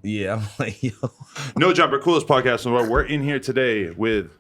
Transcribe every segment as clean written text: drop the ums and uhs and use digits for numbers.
Yeah, I'm like, yo. No Jumper, coolest podcast in the world. We're in here today with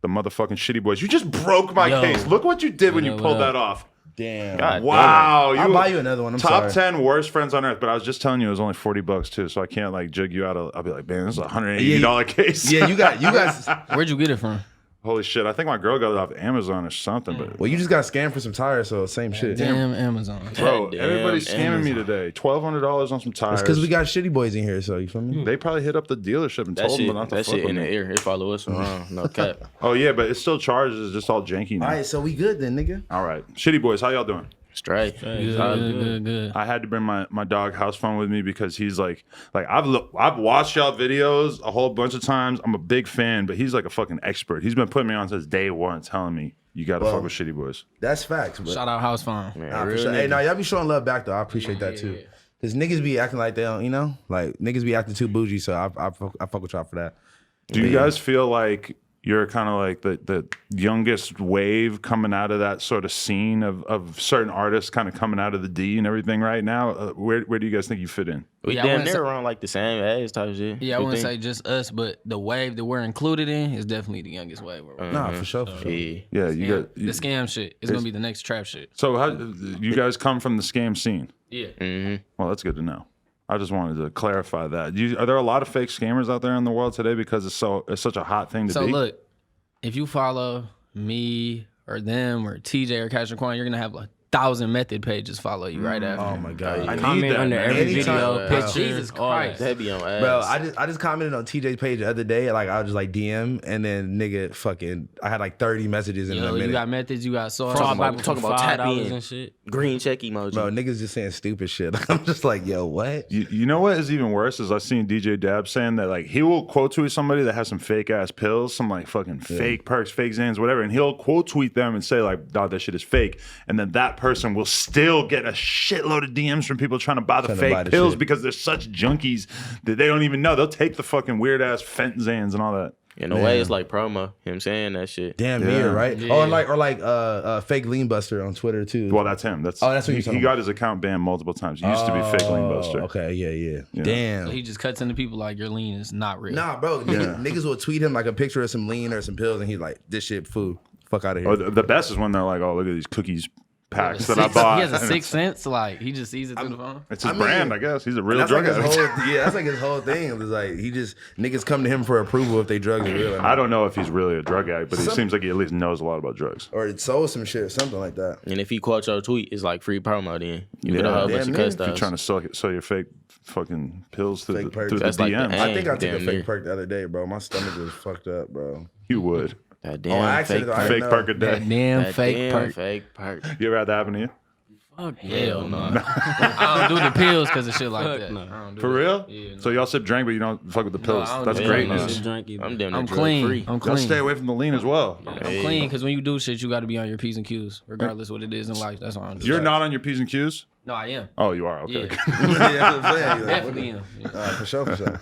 the motherfucking ShittyBoyz. You just broke my case. Look what you did when you pulled that off. Damn. God wow. I'll buy you another one. I'm top sorry. 10 worst friends on earth, but I was just telling you it was only $40 too, so I can't like jug you out. I'll be like, man, this is a $180 case. Yeah, you guys. Where'd you get it from? Holy shit. I think my girl got it off Amazon or something. But Well, you just got scammed for some tires, so same shit. Damn Amazon. bro, Damn everybody's scamming me Amazon. today. $1,200 on some tires. It's because we got ShittyBoyz in here, so you feel me? They probably hit up the dealership and That told shit, them not to that fuck shit with in the me. air. It follow us around. No cap. Oh yeah, but it still charges. It's just all janky now. All right, so we good then, nigga. All right. ShittyBoyz, how y'all doing? Straight. Good. I had to bring my dog House Phone with me because he's like I've watched y'all videos a whole bunch of times. I'm a big fan, but he's like a fucking expert. He's been putting me on since day one, telling me you gotta fuck with ShittyBoyz. That's facts. But Shout out House Phone. nah, for sure. Hey, now y'all be showing love back though. I appreciate that too. Cause niggas be acting like they don't, you know, like niggas be acting too bougie. So I fuck with y'all for that. Do you guys feel like you're kind of like the youngest wave coming out of that sort of scene of certain artists kind of coming out of the D and everything right now? Where do you guys think you fit in? We Yeah, I damn wouldn't near say- around like the same age type shit. Yeah, I You wouldn't think? say just us, but the wave that we're included in is definitely the youngest wave. Nah, for sure. For sure. Yeah. Yeah, you got The scam shit is gonna be the next trap shit. So how you guys come from the scam scene? Yeah. Well, that's good to know. I just wanted to clarify that. Are there a lot of fake scammers out there in the world today because it's such a hot thing to So be? look, if you follow me or them or TJ or Cash Quan, you're gonna have 1,000 method pages follow you right after. Oh my god. I need Comment that, under man. every Anytime. video, Wow. picture. Jesus all that. Christ. That be on ass. Bro, I just commented on TJ's page the other day. Like I was just like DM, and then nigga, fucking, I had like 30 messages in a Yo, minute. you got methods, you got sauce. Talking about tap $5 in. and shit. Green check emoji. Bro, niggas just saying stupid shit. I'm just like, yo, what? You know what is even worse is I've seen DJ Dab saying that like he will quote tweet somebody that has some fake ass pills, some like fucking fake perks, fake Xans, whatever, and he'll quote tweet them and say like, "Dog, that shit is fake," and then that person will still get a shitload of DMs from people trying to buy the Trying to buy fake the pills shit. because they're such junkies that they don't even know. They'll take the fucking weird ass Fent Xans and all that. In a way, it's like promo. Him saying that shit. Damn Yeah. near, right? Yeah. Or like fake lean buster on Twitter too. Well, that's him. That's Oh, that's what he, you're talking he got his account banned multiple times. He used to be fake lean buster. Okay, yeah. Damn. So he just cuts into people like your lean is not real. Nah, bro. Niggas will tweet him like a picture of some lean or some pills, and he's like, "This shit, food. Fuck out of here." Or the best is when they're like, "Oh, look at these cookies packs He that I bought." has a And sixth sense. Like he just sees it through the phone. It's his I mean, brand, I guess. He's a real That's drug like his addict. whole, yeah, that's like his whole thing. It's like he just niggas come to him for approval if they drugs are real. Or not. I don't know if he's really a drug addict, but he seems like he at least knows a lot about drugs. Or it sold some shit, something like that. And if he quotes your tweet, it's like free promo then. You get Yeah. a whole bunch Damn of near. customers. If you're trying to sell your fake fucking pills through Fake the, perks. through the That's like the DMs, I think I took a Damn fake near. perk the other day, bro. My stomach was fucked up, bro. you would. That Oh, damn accident, fake I perk. didn't Fake know. perk a day. That damn That fake damn perk. fake perk. You ever had that happen to you? Fuck Hell no. no. I don't do the pills because of shit like Fuck that. no. I don't do For that. real? Yeah, So y'all sip drink, but you don't fuck with the pills. I don't That's do great that. news. I'm damn I'm drug clean. free. I'm Y'all clean. stay away from the lean as well. I'm clean because when you do shit, you got to be on your P's and Q's, regardless what it is in life. That's why I'm. You're not on your P's and Q's? No, I am. Oh, you are? Okay. Yeah, Yeah, I'm saying, like, definitely am. Yeah. for sure, for sure.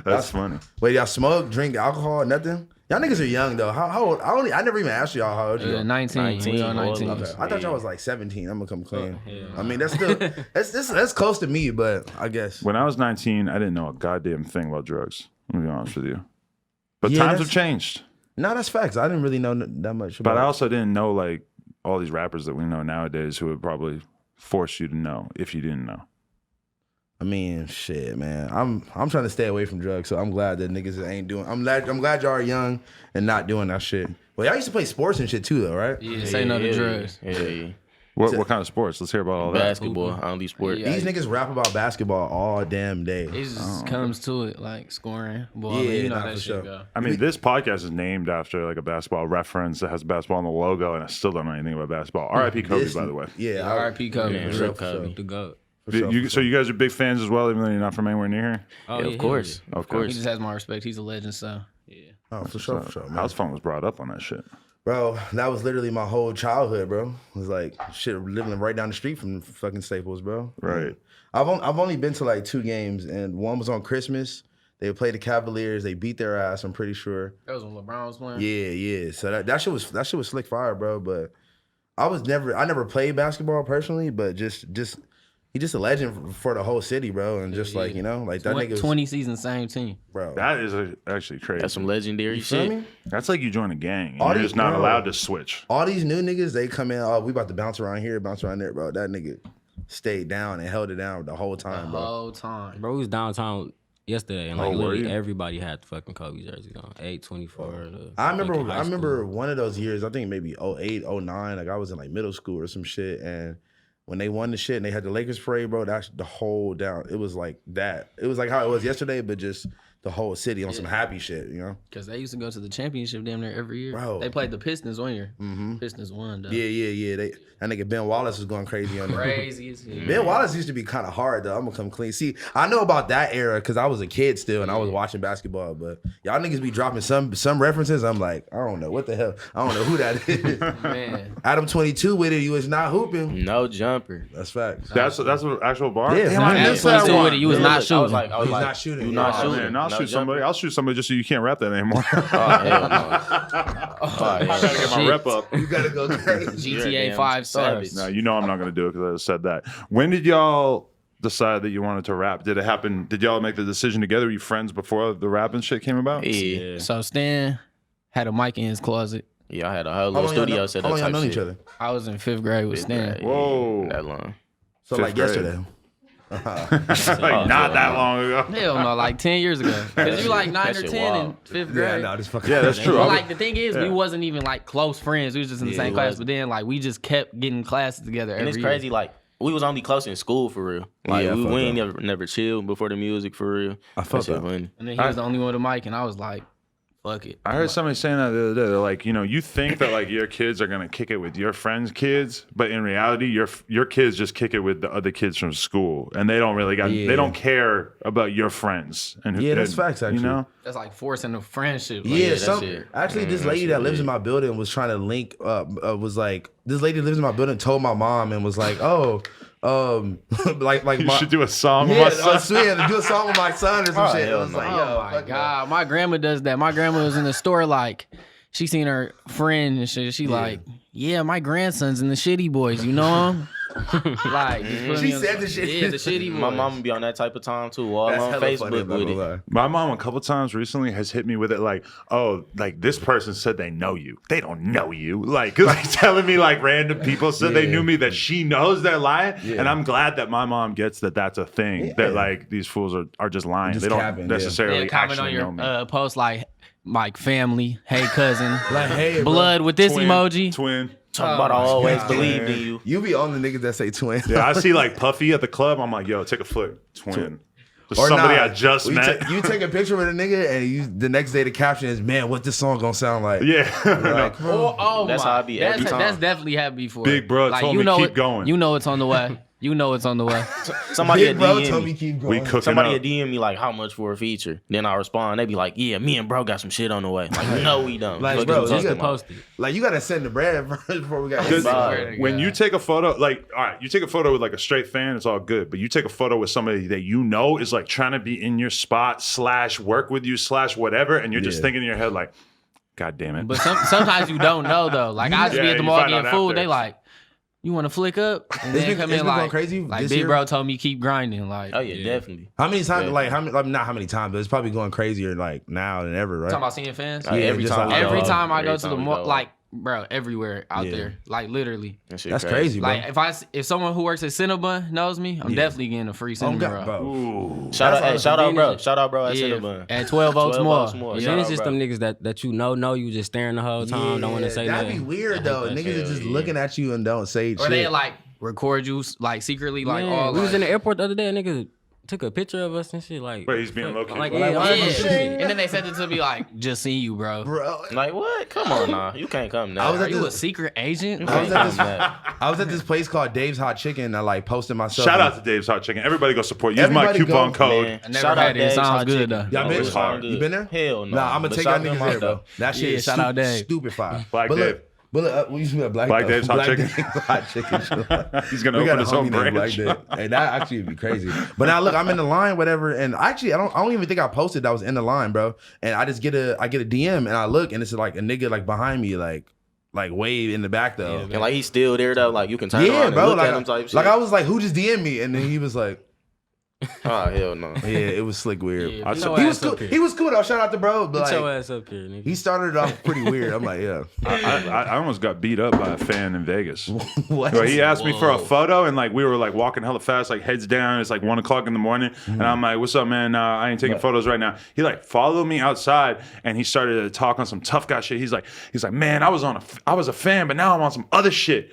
That's funny. Wait, y'all smoke, drink alcohol, nothing? Y'all niggas are young though. How old? I never even asked y'all how old you are. 19. 19, We are 19. all of Okay. I thought y'all was like 17. I'm gonna come clean. yeah. I mean, that's still that's close to me, but I guess. When I was 19, I didn't know a goddamn thing about drugs. Let me be honest with you. But Yeah, times that's- have changed. No, that's facts. I didn't really know that much about But I also didn't know like all these rappers that we know nowadays who would probably force you to know if you didn't know. I mean, shit, man. I'm trying to stay away from drugs, so I'm glad that niggas ain't doing. I'm glad y'all are young and not doing that shit. Well, y'all used to play sports and shit too, though, right? Yeah, say no to drugs. Yeah. What kind of sports? Let's hear about all that. Basketball. I don't do sport. Yeah. These niggas rap about basketball all damn day. It just comes to it, like scoring. Boy, Yeah, you know nah, how for that sure. shit go. I mean, this podcast is named after like a basketball reference that has basketball on the logo, and I still don't know anything about basketball. R.I.P. Kobe, This- by the way. Yeah, R.I.P. Kobe. Man, for sure, rip for sure. Kobe. The GOAT. for sure, for So sure. you guys are big fans as well, even though you're not from anywhere near here? Oh, Yeah, of course. Of He course. just has my respect. He's a legend, so yeah. Oh, for sure, man. House phone was brought up on that shit. Bro, that was literally my whole childhood, bro. It was like shit living right down the street from fucking Staples, bro. Right. I've only been to like 2 games, and one was on Christmas. They played the Cavaliers. They beat their ass. I'm pretty sure. That was when LeBron was playing. Yeah. So that shit was slick fire, bro. But I never played basketball personally, but just He's just a legend for the whole city, bro. And just like, you know, like that nigga 20 seasons, same team. bro. That is actually crazy. That's some legendary You feel shit. me? That's like you join a gang. And All you're these- just not bro. allowed to switch. All these new niggas, they come in, oh, we about to bounce around here, bounce around there, bro. That nigga stayed down and held it down the whole time, bro. Whole time. Bro, we was downtown yesterday, and like Oh, were literally you? everybody had the fucking Kobe jerseys on. 824. I remember one of those years, I think maybe 08, 09, like I was in like middle school or some shit, and when they won the shit and they had the Lakers parade, bro, that's the whole down. It was like that. It was like how it was yesterday, but just the whole city on some happy shit, you know? Because they used to go to the championship damn near every year. Bro. They played the Pistons one year. Pistons won, though. Yeah. That nigga Ben Wallace was going crazy on that. Crazy as hell. Ben Wallace used to be kind of hard though. I'm gonna come clean. See, I know about that era because I was a kid still and I was watching basketball. But y'all niggas be dropping some references. I'm like, I don't know what the hell. I don't know who that is. Man. Adam 22 with it. You was not hooping. No jumper. That's facts. That's an actual bar? Yeah, Damn, I man. missed That's that what one. you was Yeah, not look, shooting. I was like, He's not shooting. You No, not Oh, shooting. man, I'll No shoot somebody. jumper. I'll shoot somebody just so you can't rap that anymore. Oh, hell no. Oh, I gotta get my Shit. rep up. You gotta go crazy. You're a GTA damn 5 savage. stars. No, you know I'm not gonna do it because I said that. When did y'all decide that you wanted to rap? Did it happen? Did y'all make the decision together? Were you friends before the rapping shit came about? Yeah. So Stan had a mic in his closet. Yeah, I had a whole How little long y'all studio know- set how up long y'all type known shit. each other? I was in 5th grade with Stan. Yeah, Whoa. That long. So Fifth like grade. yesterday. Like Oh, not yeah. that long ago. Hell no, like 10 years ago. Because you like 9 That or shit 10 in wild. 5th Yeah, grade. no, this fucking. Yeah, that's true. But I like the thing is, we yeah. wasn't even like close friends. We was just in the same we class. wasn't. But then like we just kept getting classes together every And it's year. crazy, like, we was only close in school for real. Like, Yeah, I we felt ain't never chilled before the music for real. I felt shit that. funny. And then he was the only one with a mic, and I was like, fuck it. I heard somebody saying that the other day. They're like, you know, you think that like your kids are gonna kick it with your friends' kids, but in reality, your kids just kick it with the other kids from school, and they don't really Yeah. they don't care about your friends. And who- Yeah, that's and, facts, actually. You know, That's like forcing a friendship. Like, Yeah, that some shit. actually this that lady shit that lives lit. in my building was trying to link up. Was like this lady lives in my building. Told my mom and was like, oh, like you my, should do a song with yeah, my I son. swear to do a song with my son or some Oh, shit. It hell was no. like, Oh yo, my fuck god, my grandma does that. My grandma was in the store like she seen her friend and shit. She like, yeah, my grandson's in the ShittyBoyz. You know him? Like She said the shit. Yeah, the ShittyBoyz. My mama be on that type that time too, all That's on hella funny, Facebook I'm not with gonna it. lie. My mom a couple times recently has hit me with it like, oh, like this person said they know you. They don't know you. Like telling me like random people said they Yeah. knew me that she knows they're lying. And I'm glad that my mom gets that that's a thing. That like these fools are just lying. Just they don't capping, yeah. necessarily Yeah, comment on actually know me. your post like family, hey cousin, Like, hey, bro, blood with this Twin, emoji. Twin. Talk about I always God. believed in you. you be on the niggas that say twin. Yeah, I see like Puffy at the club. I'm like, yo, take a flick. Twin. Just Or somebody nah, I just you met. you take a picture with a nigga and the next day the caption is, man, what this song gonna sound like? yeah. Like, Oh That's my. how I be every that's, time. That's definitely happened before. Big bro told me keep going. You know it's on the way. You know it's on the way. Somebody Big a bro told DM me me. keep We going. cooking Somebody a up. DM me like how much for a feature. Then I respond. They be like, yeah, me and bro got some shit on the way. Like, no, we don't. Like, Fuck bro, you you talking gotta about? Post it. Like you gotta send the bread first before we got. Because Bye. when you take a photo, like, all right, you take a photo with like a straight fan, it's all good. But you take a photo with somebody that you know is like trying to be in your spot / work with you / whatever, and you're just Yeah. thinking in your head like, God damn it. But sometimes you don't know though. Like I just Yeah, be at the you mall find getting out food. after. They like, you want to flick up? And It's then been- come it's in been going like, crazy like this big year. bro told me keep grinding. Like, Oh yeah, definitely. How many times? Yeah. Like how many? Like, not how many times, but it's probably going crazier like now than ever, right? Talking about seeing fans. Like, every just time. like- we Every go, time I go every to the time we mall, go. like, bro, everywhere out Yeah. there, like literally. That shit That's crazy, bro. Like if someone who works at Cinnabon knows me, I'm definitely getting a free Oh, cinnamon God, roll. bro. Ooh. Shout out, That's hey, shout out, bro. convenient. Shout out, bro. At Yeah, Cinnabon. at 12 Oaks 12 Mall. Oaks Mall. Yeah. Shout Then out, it's just bro. them niggas that you know you just staring the whole time, don't want to say that'd nothing. be weird though. that Niggas shit, are just yeah. looking at you and don't say Or shit. they like record you like secretly, like Man, all. we was like- in the airport the other day, and niggas took a picture of us and shit. Like, Wait, he's being low-key. like, Like, yeah, why I'm you like, say shit. And then they sent it to me like, just seen you, bro. bro. Like what? Come on, nah. You can't come now. I was Are at you a this- secret agent? You I was can't at come this- now. I was at this place called Dave's Hot Chicken. I like posted myself. Shout out to Dave's Hot Chicken. Everybody go support. Use my Everybody coupon go, code. Man, I never shout had out it. It Dave's sounds Hot good, Chicken. though. Y'all No, been? it sound You good. been there? Hell no. Nah, I'm gonna But take shout y'all them niggas out, there, bro. though. That shit Yeah, is shout out Dave. stupid fire. Black but Dave. Look, but look, we used to be Black Black though. Dave's Hot Black Chicken. Dave's Hot Chicken. He's gonna We got open a his own homie named branch. Black Dave. Hey, that actually would be crazy. But now look, I'm in the line, whatever, and actually I don't even think I posted that I was in the line, bro. And I get a DM and I look and it's like a nigga like behind me, like like way in the back though. And like he's still there though. Like you can turn Yeah, around bro. and look Like, at him type shit. like I was like, who just DM'd me? And then he was like, oh hell no. yeah, it was slick weird. Yeah, he get your was ass cool. up here. He was cool though. Shout out to bro. But Get your like, ass up here, nigga. he started it off pretty weird. I'm like, yeah. I almost got beat up by a fan in Vegas. What? Where he asked me for a photo, and like we were like walking hella fast, like heads down. It's like 1 o'clock in the morning, and I'm like, "What's up, man? I ain't taking photos right now." He like followed me outside, and he started to talk on some tough guy shit. He's like, "Man, I was a fan, but now I'm on some other shit."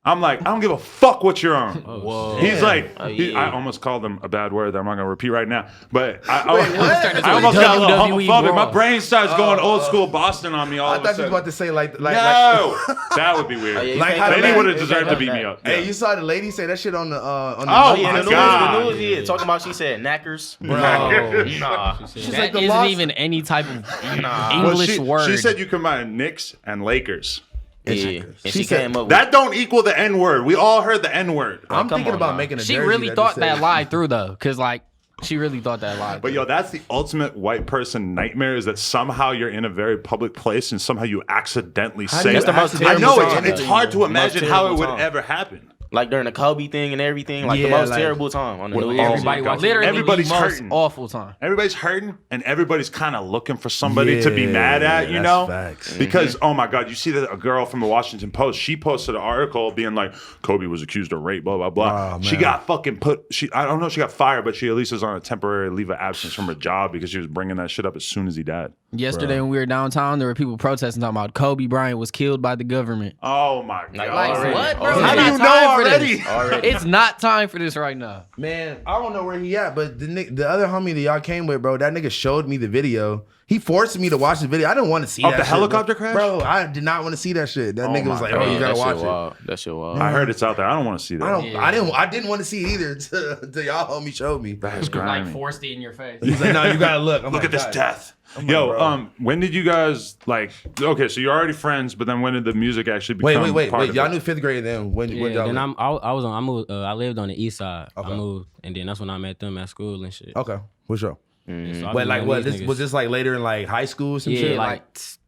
I'm like, I don't give a fuck what you're on. Whoa. He's like, yeah. I almost called him a bad word that I'm not gonna repeat right now, but I WWE almost got a little homophobic. brawl. My brain starts going old school Boston on me all I of a thought you sudden. was about to say like No, that would be weird. yeah, you Like can't how do the Lady that. would have You deserved can't to do beat me that. up. Hey, Yeah. you saw the lady say that shit on the Oh, Oh my yeah, the God. news, yeah. Talking about she said knackers. Bro. Nah. She's That like the isn't lost. even any type of Nah. English word. She said you combine Knicks and Lakers. Yeah. And She she said came up with That don't equal the N word. We all heard the N word. I'm come thinking on about now. making a She jersey really that thought just that says- lie through though, because like she really thought that lie. But yo, that's the ultimate white person nightmare is that somehow you're in a very public place and somehow you accidentally do say you it. That's the most I know terrible time. it's hard to Most imagine how it terrible would time. ever happen. like during the Kobe thing and everything, like the Yeah, most like- terrible time on the Well, news. everybody Oh, watching- literally everybody's the most hurting. awful time. Everybody's hurting and everybody's kind of looking for somebody to be mad at, you that's know? facts. Because, oh my God, you see that a girl from the Washington Post, she posted an article being like, Kobe was accused of rape, blah, blah, blah. Oh, She man. got fucking I don't know if she got fired, but she at least is on a temporary leave of absence from her job because she was bringing that shit up as soon as he died. Yesterday when we were downtown, there were people protesting talking about Kobe Bryant was killed by the government. Oh my Like, God. already. What, bro? Already. How It's do not you know time for already? this. Already. It's not time for this right now. Man, I don't know where he at, but the other homie that y'all came with, bro, that nigga showed me the video. He forced me to watch the video. I didn't want to see Of that the shit, helicopter bro. crash? Bro, I did not want to see that shit. That Oh nigga was my like, God. oh, you gotta that watch shit it. wild. That shit wild. I heard it's out there. I don't want to see that. I didn't want to see it either till y'all homie showed me. That is Like grimy. forced it in your face. He's like, no, you gotta look. I'm Look like, at this God. death. like, Yo, bro. when did you guys like? Okay, so you're already friends, but then when did the music actually become? Wait. part of Y'all it? knew fifth grade then. When Yeah, y'all then leave? I moved. I lived on the east side. Okay. I moved, and then that's when I met them at school and shit. Okay, for sure. And so I But been like, knowing what? these This niggas- was this like later in like high school or some yeah, shit? like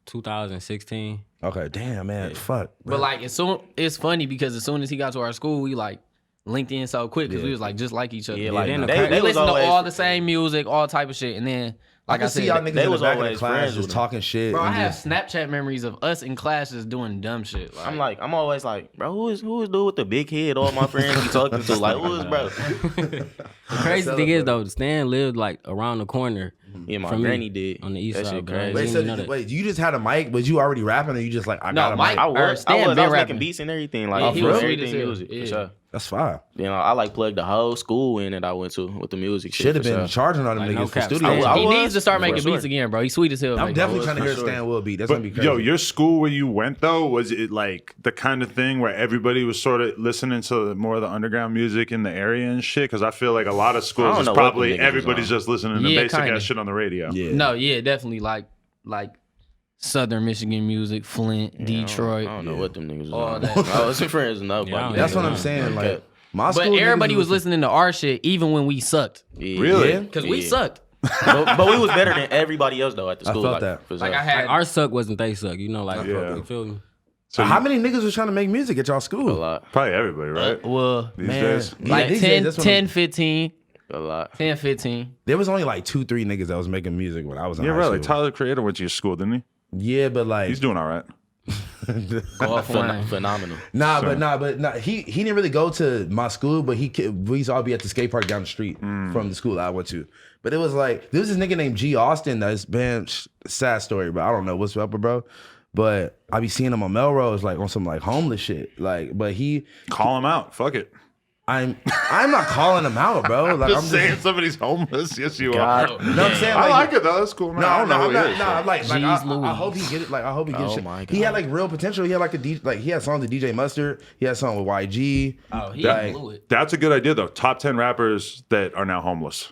2016. Okay, damn man, fuck. But like it's funny because as soon as he got to our school, we like linked in so quick because we was like just like each other. Yeah, like then the they we was listened to always- all the same music, all type of shit, and then like I I see said, y'all niggas they in the was back of the always class friends just with him. talking shit. bro, I and have just- Snapchat memories of us in class just doing dumb shit. I'm always like, bro, who is dude with the big head? All my friends be talking to, like, who is bro? The crazy thing is though, Stan lived like around the corner. Yeah, my from me granny did on the east That side. shit bro. crazy. I Wait, didn't so even know that. wait, you just had a mic? Was you already rapping, or you just like I No, got a Mike- mic? I Or was Stan been making rapping. beats and everything. Like, Yeah, I he feel was everything sweet as hell. music for Yeah. sure. That's fire. You know, I like plugged the whole school in that I went to with the music. shit, Should have for been sure. charging all them Like, no niggas for cap, studio. Stan. I he was, needs to start for making sure. beats again, bro. He's sweet as hell. I'm making definitely beats. trying to for hear sure. Stan Will beat. That's gonna be crazy. Yo, your school where you went though, was it like the kind of thing where everybody was sort of listening to more of the underground music in the area and shit? Because I feel like a lot of I schools don't is know what probably them niggas was everybody's on. just listening to Yeah, basic kinda. ass shit on the radio. yeah. No, yeah, definitely like Southern Michigan music, Flint, Detroit. I don't know what them niggas was All on. that. I was friends with nobody. Yeah, I don't That's know. what I'm saying. Like Okay. my But school, everybody niggas was listening to our shit even when we sucked. Yeah. Really? Yeah. Because we Yeah. sucked. but we was better than everybody else though at the I school. felt like, that. for Like sure. I had Like, our suck wasn't they suck. You know, like Yeah. you feel me? So How many niggas was trying to make music at y'all a school? lot, Probably everybody, right? well, These Man, days. yeah, like these days, 10, that's what 10, 15, a lot. 10, 15. There was only like 2-3 niggas that was making music when I was in Yeah, high right. school. Like Tyler Creator went to your school, didn't he? Yeah, but like He's doing all right. Go offline. Phenomenal. Nah. He didn't really go to my school, but we used to all be at the skate park down the street from the school I went to. But it was like there was this nigga named G Austin that's been sad story, but I don't know what's up with bro. But I be seeing him on Melrose like on some like homeless shit. Like, but Call him out. Fuck it. I'm not calling him out, bro. Like Just saying somebody's homeless. Yes, you are. You know what I'm saying? I like it though. That's cool, man. I don't know I'm who not. he is. Nah, I'm like Jeez I Louise. hope he get it. Like I hope he gets Oh shit. my He had God. like real potential. He had like he had songs with DJ Mustard. He had song with YG. Oh, he Like, blew it. That's a good idea though. Top 10 rappers that are now homeless.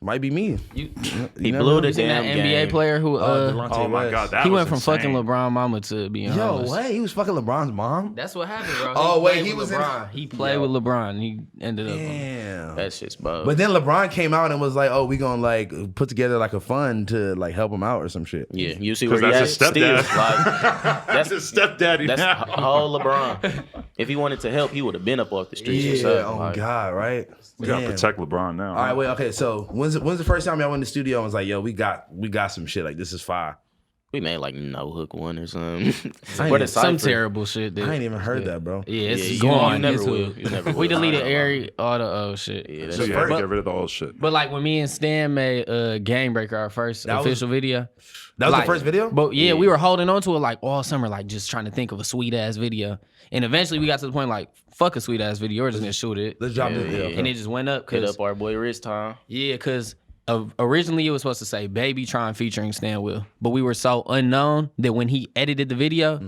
Might be me. He never blew know. the You seen that damn NBA game. player who Delonte Oh my West. god, that he was went from insane. fucking LeBron mama to being Yo, homeless. what? He was fucking LeBron's mom? That's what happened, bro. Oh, wait, played he with was in- LeBron. He played with LeBron. He ended up. Damn. That shit's bug. But then LeBron came out and was like, "Oh, we gonna like put together like a fund to like help him out or some shit." yeah, you see where he Because at? that's his Still, stepdad. like, That's his stepdaddy that's now. whole LeBron. If he wanted to help, he would have been up off the streets. Yeah. himself. Oh Like, God. Right. We gotta Damn. protect LeBron now. All right. Wait. Okay. So when's the first time y'all went in the studio and was like, "Yo, we got some shit. Like this is fire." we made like no hook one or something. I What ain't- a Some cypher. terrible shit. Dude. I ain't even heard that, bro. Yeah, it's Yeah, you- gone. you never It's will. hood. You never We will. deleted I all the old shit. Yeah, So that's you So had to first- get rid of the old shit. But like when me and Stan made Game Breaker, our first That was- official video. That was Like, the first video. But yeah, we were holding on to it like all summer, like just trying to think of a sweet ass video. And eventually we got to the point like, fuck a sweet ass video, we're just gonna shoot it. Let's drop Yeah, this. yeah. Okay. And it just went up Hit because up our boy Rich Time. because originally it was supposed to say Baby Tron featuring Stan Will, but we were so unknown that when he edited the video,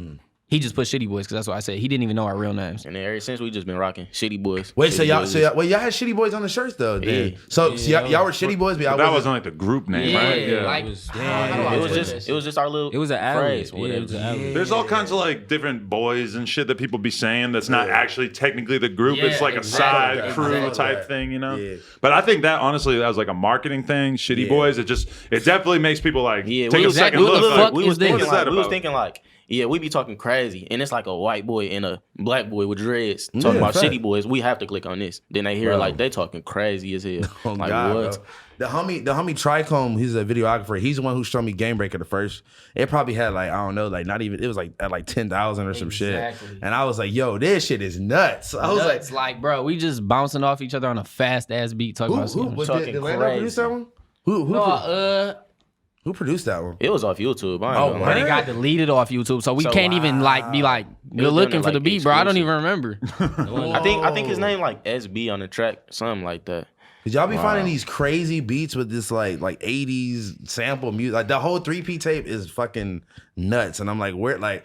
he just put ShittyBoyz because that's what I said. He didn't even know our real names. And then ever since we just been rocking ShittyBoyz. Wait, so y'all, ShittyBoyz. y'all had ShittyBoyz on the shirts though. Then. Yeah. So y'all were ShittyBoyz, but y'all But that wasn't. wasn't like the group name, Yeah, right? like It was- how do I It was put just that it was just our little It was an phrase. alley. Yeah, it was an alley. There's all kinds of like different boys and shit that people be saying that's not actually technically the group. Yeah, it's like exactly. a side crew Exactly. type thing, you know? Yeah. But I think that honestly that was like a marketing thing. Shitty Yeah. Boys, it definitely makes people like Yeah, take we a was, second we, look. look, Like, we was is this? thinking What is like that we was about? thinking like, yeah, we be talking crazy, and it's like a white boy and a black boy with dreads talking about fact. ShittyBoyz. We have to click on this. Then they hear Bro. like they talking crazy as hell. Oh like God, what? bro. The homie Tricombe, he's a videographer. He's the one who showed me Game Breaker the first. It probably had like, I don't know, like not even, it was like at like 10,000 or some Exactly. shit. And I was like, yo, this shit is nuts. I was It's like, bro, we just bouncing off each other on a fast ass beat talking like, about who something. talking did Lando crazy. produce that one? Who produced that one? It was off YouTube. I ain't Oh, gonna But lie. it got deleted off YouTube, so we So, can't even like be like, you're was looking doing it, for the like, beat, bro. I don't exclusive. even remember. I think his name like SB on the track, something like that. Cause y'all be finding these crazy beats with this like 80s sample music. Like the whole 3P tape is fucking nuts. And I'm like, where like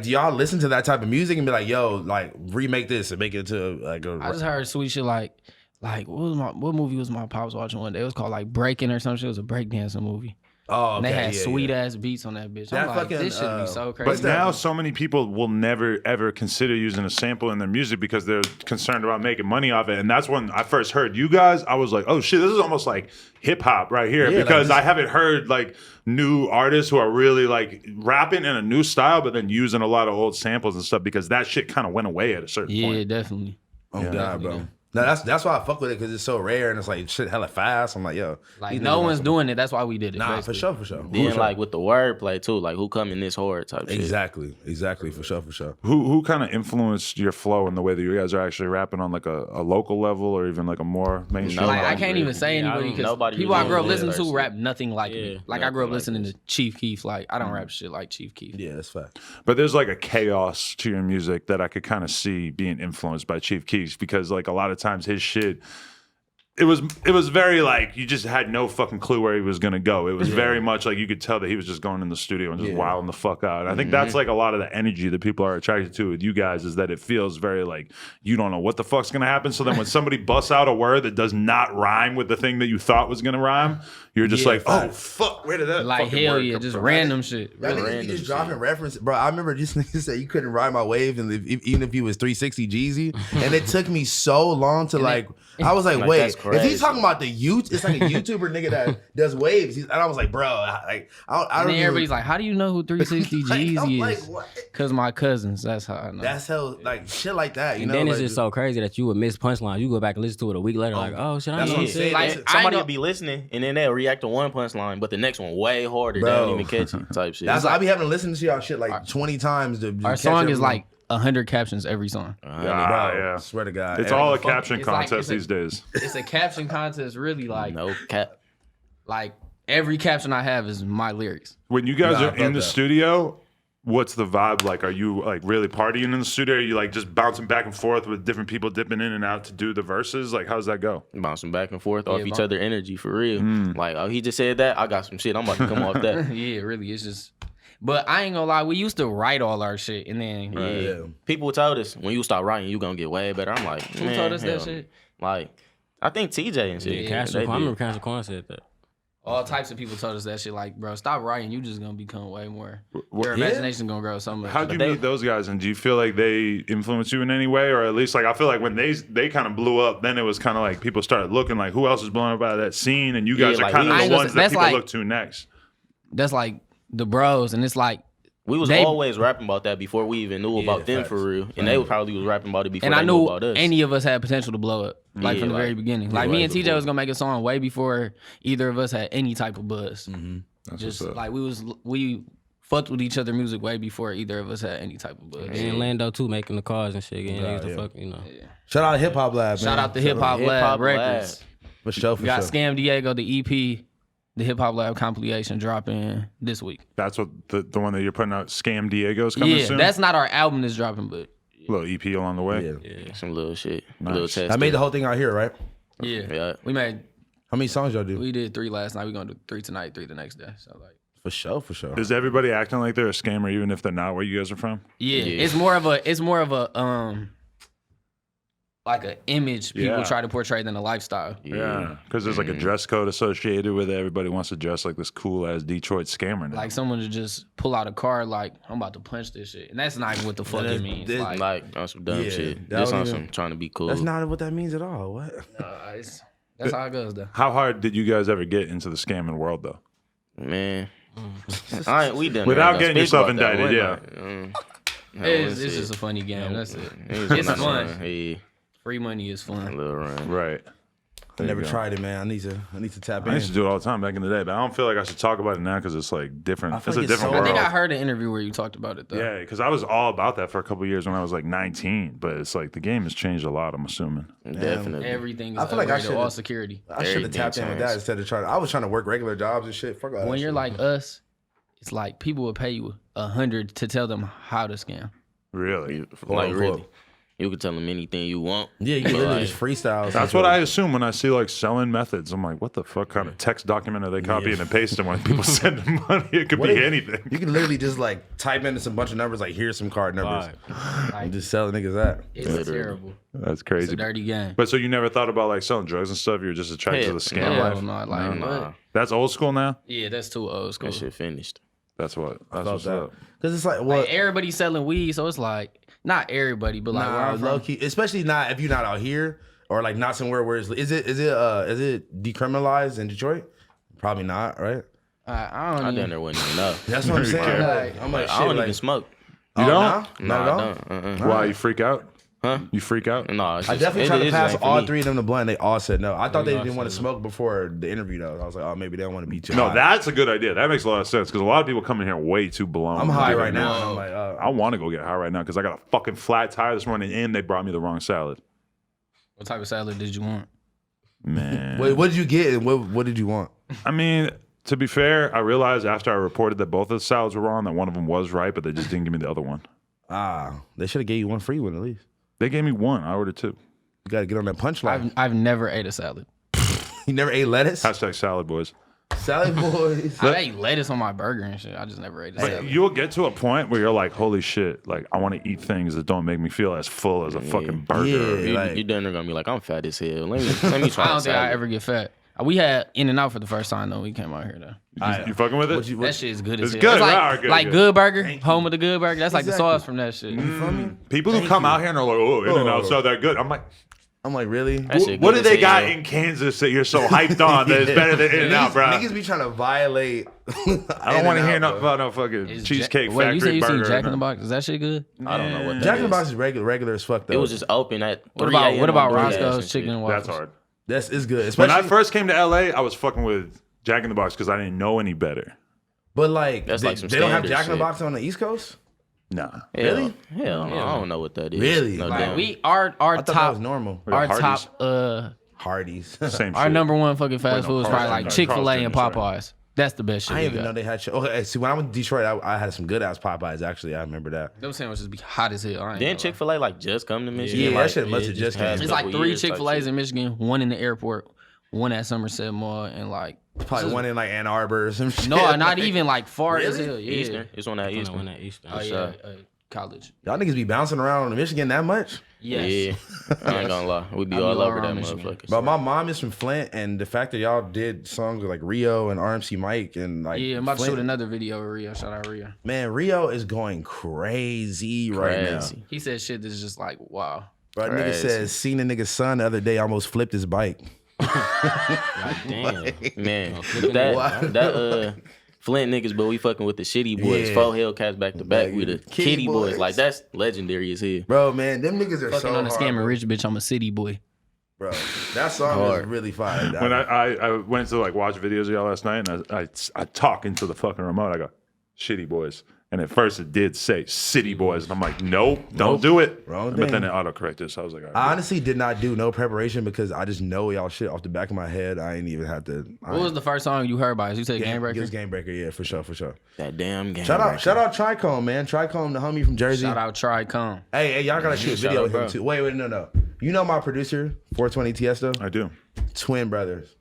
do y'all listen to that type of music and be like, yo, like remake this and make it into like a I just heard sweet shit like what movie was my pops watching one day? It was called like Breaking or some shit. It was a breakdancing movie. oh, And they okay, had yeah, sweet yeah. ass beats on that bitch. That I'm like, fucking, this should be so crazy. But now so many people will never ever consider using a sample in their music because they're concerned about making money off it. And that's when I first heard you guys, I was like, oh shit, this is almost like hip hop right here. Yeah, like because this- I haven't heard like new artists who are really like rapping in a new style, but then using a lot of old samples and stuff because that shit kind of went away at a certain Yeah, point. definitely. Oh God, bro. No, that's why I fuck with it because it's so rare and it's like shit hella fast. I'm like, yo, Like these no niggas one's on doing it. That's why we did it. some- Nah, basically. for sure. Then like with the wordplay too, like who coming this hard type shit. Exactly, for sure. Who kind of influenced your flow in the way that you guys are actually rapping on like a local level or even like a more mainstream? Like I level? can't even say Yeah, I anybody don't- because nobody people I really grew up knows listening that to shit. rap nothing like me. Yeah, Like I grew up nothing like listening to Chief Keef. Like I don't rap shit like Chief Keef. Yeah, that's fact. But there's like a chaos to your music that I could kind of see being influenced by Chief Keef because like a lot of times his shit, it was very like you just had no fucking clue where he was gonna go. It was very much like you could tell that he was just going in the studio and just wilding the fuck out. And I think that's like a lot of the energy that people are attracted to with you guys is that it feels very like you don't know what the fuck's gonna happen. So then when somebody busts out a word that does not rhyme with the thing that you thought was gonna rhyme, you're just like, oh fuck, where did that Like fucking hell word yeah, come just from? random shit. Y'all Really niggas be random just shit. dropping reference, bro. I remember these niggas said you couldn't ride my wave, and even if you was 360 Jeezy, and it took me so long to like. I was like, Like, wait, that's is crazy. he talking about the youth? It's like a YouTuber nigga that does waves. And I was like, bro, I And don't. then everybody's like, how do you know who 360 like, I'm Jeezy like, is? what? Because my cousins. That's how I know. That's how like shit like that. You And know, then it's like, just so crazy that you would miss punchlines. You go back and listen to it a week later, like, oh shit, I that's ain't what I'm even saying. see Like, that. I Somebody know- will be listening and then they'll react to one punchline, but the next one way harder. They Bro. don't even catch it type shit. That's I be having to listen to y'all shit like 20 times. To Our catch song is everything. like 100 captions every song. bro. Yeah. Swear to God, It's And- all a fuck- caption it's like- contest it's these days. It's a caption contest, really. Like, no cap. like every caption I have is my lyrics. When you guys Nah, I are in felt the that. studio, what's the vibe like? Are you like really partying in the studio? Are you like just bouncing back and forth with different people dipping in and out to do the verses? Like, how's that go? Bouncing back and forth off Yeah, each bounce. other energy for real. Like, oh, he just said that. I got some shit. I'm about to come off that. Yeah, really. It's just. But I ain't gonna lie, we used to write all our shit, and then Yeah. Yeah. People told us when you start writing, you gonna get way better. I'm like, who man, told us hell that no. shit? Like, I think TJ and shit. Yeah, they Cash I did. remember Cash Corn said that. All types of people told us that shit. Like, bro, stop writing. You just gonna become way more. What- Your imagination gonna grow so much. How'd you they- meet those guys, and do you feel like they influenced you in any way, or at least like I feel like when they kind of blew up, then it was kind of like people started looking like who else is blowing up out of that scene, and you guys Yeah, are like, kind we- of I ain't the gonna ones say- that that's people like- look to next. That's like the bros, and it's like, We was They- always rapping about that before we even knew about them for real, and they probably was rapping about it before and they I knew knew about us. any of us had potential to blow up, like Yeah, from the very like- beginning. Like way me and TJ before. was gonna make a song way before either of us had any type of buzz. That's Just what's up. like we fucked with each other music way before either of us had any type of buzz. And Lando too, making the cars and shit. Getting niggas to yeah. fuck, you know. Shout out Hip Hop Lab, man. Shout out to Hip Hop Hip Lab Hop Records. For sure, for We got sure. Scam Diego, the EP, the Hip Hop Lab compilation dropping this week. That's what the one that you're putting out, Scam Diego's coming Yeah, soon. that's not our album that's dropping, but little EP along the way. Yeah. Some little shit, Nice. little test. I made the whole thing out here, right? yeah, Yeah. we made How many songs y'all do? we did 3 last night. We gonna do 3 tonight, 3 the next day. So like. For sure, for sure. Is everybody acting like they're a scammer even if they're not where you guys are from? Yeah, Yeah. it's more of a like an image people Yeah. try to portray than a lifestyle. Yeah, because there's like a dress code associated with it. Everybody wants to dress like this cool ass Detroit scammer now. Like someone to just pull out a card like I'm about to punch this shit, and that's not even what the fuck it means. this- Like, Like on some dumb Yeah, shit. that Just don't on even- some trying to be cool. That's not what that means at all. What? that's how it goes though. How hard did you guys ever get into the scamming world though? Man. Mm. I ain't, we done Without ain't getting gonna speak yourself about that indicted, one, like, It's just a funny game. That's it. It's It's fun. Yeah, Free money is a fun. little run. Right. I never you go. tried it, man. I need to tap I in. used to do it all the time back in the day, but I don't feel like I should talk about it now because it's like different. I It's feel a like it's different so- I world. think I heard an interview where you talked about it though. Yeah, because I was all about that for a couple of years when I was like 19, but it's like the game has changed a lot. I'm assuming. Definitely. Everything is I feel like I upgraded, should've- all security. I should have Everything tapped in with that changed. instead of trying. I was trying to work regular jobs and shit. Fuck all that When you're shit. like us, it's like people will pay you $100 to tell them how to scam. Really? Like unquote. really. You can tell them anything you want. yeah, you can literally Like, just freestyle. That's what I assume when I see like selling methods. I'm like, what the fuck kind of text document are they copying and pasting when people send them money? It could What be if- anything. You can literally just like type in some bunch of numbers, like here's some card numbers. I'm just selling niggas that. It's Literally. terrible. That's It's crazy. a dirty game. But so you never thought about like selling drugs and stuff? You were just attracted to the scam Hell life? Hell no, like, Nah, what? That's old school now? Yeah, that's too old school. that shit finished. That's what. That's About what's that. up. Because it's like, well, Like everybody's selling weed, so it's like not everybody, but like where nah, I'm from, low key, especially not if you're not out here or like not somewhere where it's is it decriminalized in Detroit? Probably not, right? I don't I even. done there wasn't even enough. That's what I'm saying. Like, I'm like, I shit, don't like, even smoke. You oh, don't? Nah? Nah, Not I at all? don't. Why? You freak out? Huh? You freak out? No, it's I just, definitely tried to it pass ain't for all me. 3 of them to blunt. They all said no. I thought they all didn't want to said smoke before the interview though. I was like, oh, maybe they don't want to beat you. No, high. that's a good idea. That makes a lot of sense because a lot of people come in here way too blown. I'm high Like, right now. And I'm like, I want to go get high right now because I got a fucking flat tire this morning and they brought me the wrong salad. What type of salad did you want? Man. wait, what did you get and what did you want? I mean, to be fair, I realized after I reported that both of the salads were wrong that one of them was right, but they just didn't give me the other one. They should have gave you one free one at least. They gave me one. I ordered 2. You got to get on that punchline. I've never ate a salad. You never ate lettuce? Hashtag salad boys. Salad boys. I ate lettuce on my burger and shit. I just never ate a salad. You'll get to a point where you're like, holy shit, like I want to eat things that don't make me feel as full as a fucking burger. Yeah. Like- You done there gonna be like, I'm fat as hell. Let me try I don't a think I salad. ever get fat. We had In-N-Out for the first time though. We came out here though. You fucking with it? What That shit is good It's as hell. good, It's like, right? Good, like good. Good Burger, home of the Good Burger. That's like the Exactly. sauce from that shit. You feel me? People who come out here and are like, oh, In-N-Out's not that good. I'm like, I'm like, really? That shit what good do as they got hell. in Kansas that you're so hyped on that it's better than In-N-Out, bro? Niggas be trying to violate. I don't want to hear nothing about no fucking It's Cheesecake Wait, Factory you said you burger. seen Jack in the Box? Is that shit good? I don't know what that Jack in the is. Box is regular as fuck though. It was just open at What 3 about a.m. on DoorDash Roscoe's and shit. Chicken and Waffles? That's hard. That's it's good. When Especially, I first came to LA, I was fucking with Jack in the Box because I didn't know any better. but like, That's they, like some they don't have standard Jack in the shit. Box on the East Coast. Nah. Hell, hell, no, I don't know what that is. Really? No Like, damn. Like our I thought that top was normal. We got Hardee's. Hardee's. Same our shit. number one fucking fast food is Carl's probably like Jr. Chick-fil-A and Carl's Jr. is Popeyes. That's the best shit. I we didn't even got. know they had. Okay, see, when I went to Detroit, I had some good ass Popeyes. Actually, I remember that. Those sandwiches be hot as hell. I ain't Didn't gonna lie. Chick-fil-A like just come to Michigan? Yeah, like, that shit must have just passed came. It's like couple 3 years type Chick-fil-A's shit. in Michigan, 1 in the airport, 1 at Somerset Mall, and like Probably one in like Ann Arbor or some shit. no, not even like far as Really? hell. Yeah. Eastern. It's on that When I Eastern. went at Eastern. Oh For yeah. sure. college. Y'all niggas be bouncing around in Michigan that much? Yes. Yeah, I ain't gonna lie. We be I be all all over that around Michigan. motherfucker. But my mom is from Flint, and the fact that y'all did songs with like Rio and RMC Mike and like Yeah, I'm about to Flint, shoot another video with Rio. Shout out Rio. man, Rio is going crazy right now. Crazy. He said shit that's just like, wow. Bro, nigga Crazy. says seen a nigga's son the other day almost flipped his bike. Like, damn. Man, flipping that Flint niggas, but we fucking with the Shitty Boys. Yeah. 4 Hellcats back to back. Like, We the Kitty Kitty Boys. Boys. Like, that's legendary as hell. Bro, man, them niggas are Fucking so on a hard, scamming bro. rich bitch, I'm a city boy. Bro, that song Hard. is really fire. When I went to like watch videos of y'all last night, and I talk into the fucking remote. I go, ShittyBoyz. And at first it did say City Boys. And I'm like, nope, don't do it. Wrong But then thing. it autocorrected. So I was like, all I right. honestly did not do no preparation because I just know y'all shit off the back of my head. I ain't even have to. What was the first song you heard by us? You said Game Breaker? It was Game Breaker, yeah, for sure. That damn game. Shout out Tricone, man. Tricone, the homie from Jersey. Shout out Tricone. Hey, y'all gotta shoot a Shout video out, with him bro. too. Wait, no. You know my producer, 420 Tiesto? I do. Twin brothers.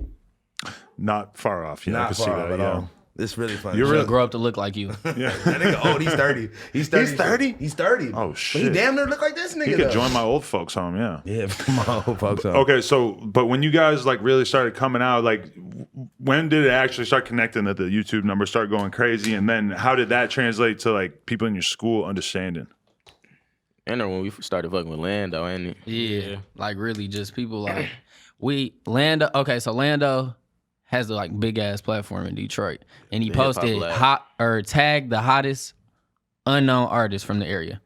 Not far off. Yeah, I Not can see far that. off at Yeah. all. It's really funny. You're Should really- grow up to look like you. That nigga old. He's 30. He's 30. He's 30? He's 30. Oh, But shit. he damn near look like this nigga. You could though. join my old folks home, yeah. Yeah, my old folks. Okay, so but when you guys like really started coming out, like when did it actually start connecting that the YouTube numbers start going crazy, and then how did that translate to like people in your school understanding? And when we started fucking with Lando, ain't it? Yeah. Like really just people like Lando. Okay, so Lando has the like big ass platform in Detroit. And he The hip-hop posted lab. tagged the hottest unknown artist from the area.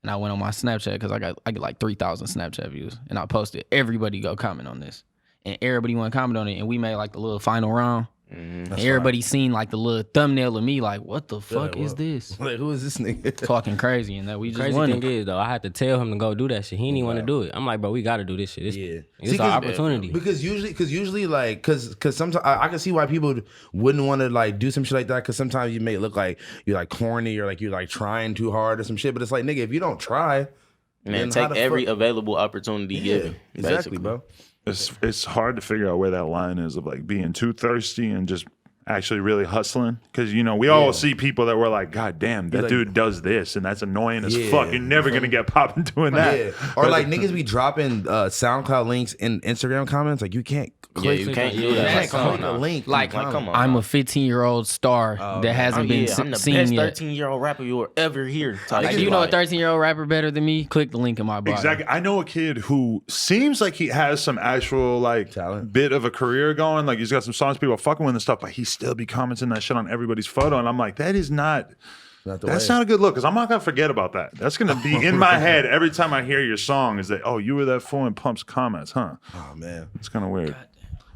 And I went on my Snapchat because I get like 3,000 Snapchat views. And I posted, everybody go comment on this. And everybody want to comment on it. And we made like the little final round. And everybody seen like the little thumbnail of me like, what the fuck is this? Like, who is this nigga? Talking crazy and that we just Crazy won thing it. is though, I had to tell him to go do that shit. He didn't even want to do it. I'm like, bro, we got to do this shit. It's, Yeah. it's See, an 'cause- opportunity. Because usually like, cause sometimes I can see why people wouldn't want to like do some shit like that. Cause sometimes you may look like you're like corny or like you're like trying too hard or some shit. But it's like, nigga, if you don't try, Man, then how take the every fuck- available opportunity given. exactly, basically. bro. It's hard to figure out where that line is of like being too thirsty and just actually really hustling, because you know we all see people that were like, God damn, that like- dude does this and that's annoying as Yeah. fuck. You're never gonna get popping doing that. Yeah. Or like niggas be dropping SoundCloud links in Instagram comments. Like you can't Yeah, click. you can't do You that. can't Like, come click on a now. link. Like, come on. I'm a 15-year-old star that hasn't been I'm the seen best yet. 13-year-old rapper you will ever hear. Type Like, shit. you know a Like, 13-year-old rapper better than me? Click the link in my bio. Exactly. I know a kid who seems like he has some actual like Talent. bit of a career going. Like he's got some songs people are fucking with and stuff, but he still be commenting that shit on everybody's photo. And I'm like, that is not. Not the That's way. not a good look, because I'm not gonna forget about that. That's gonna be in my head every time I hear your song. Is that, oh, you were that fool in Pump's comments, huh? Oh man. It's kind of weird.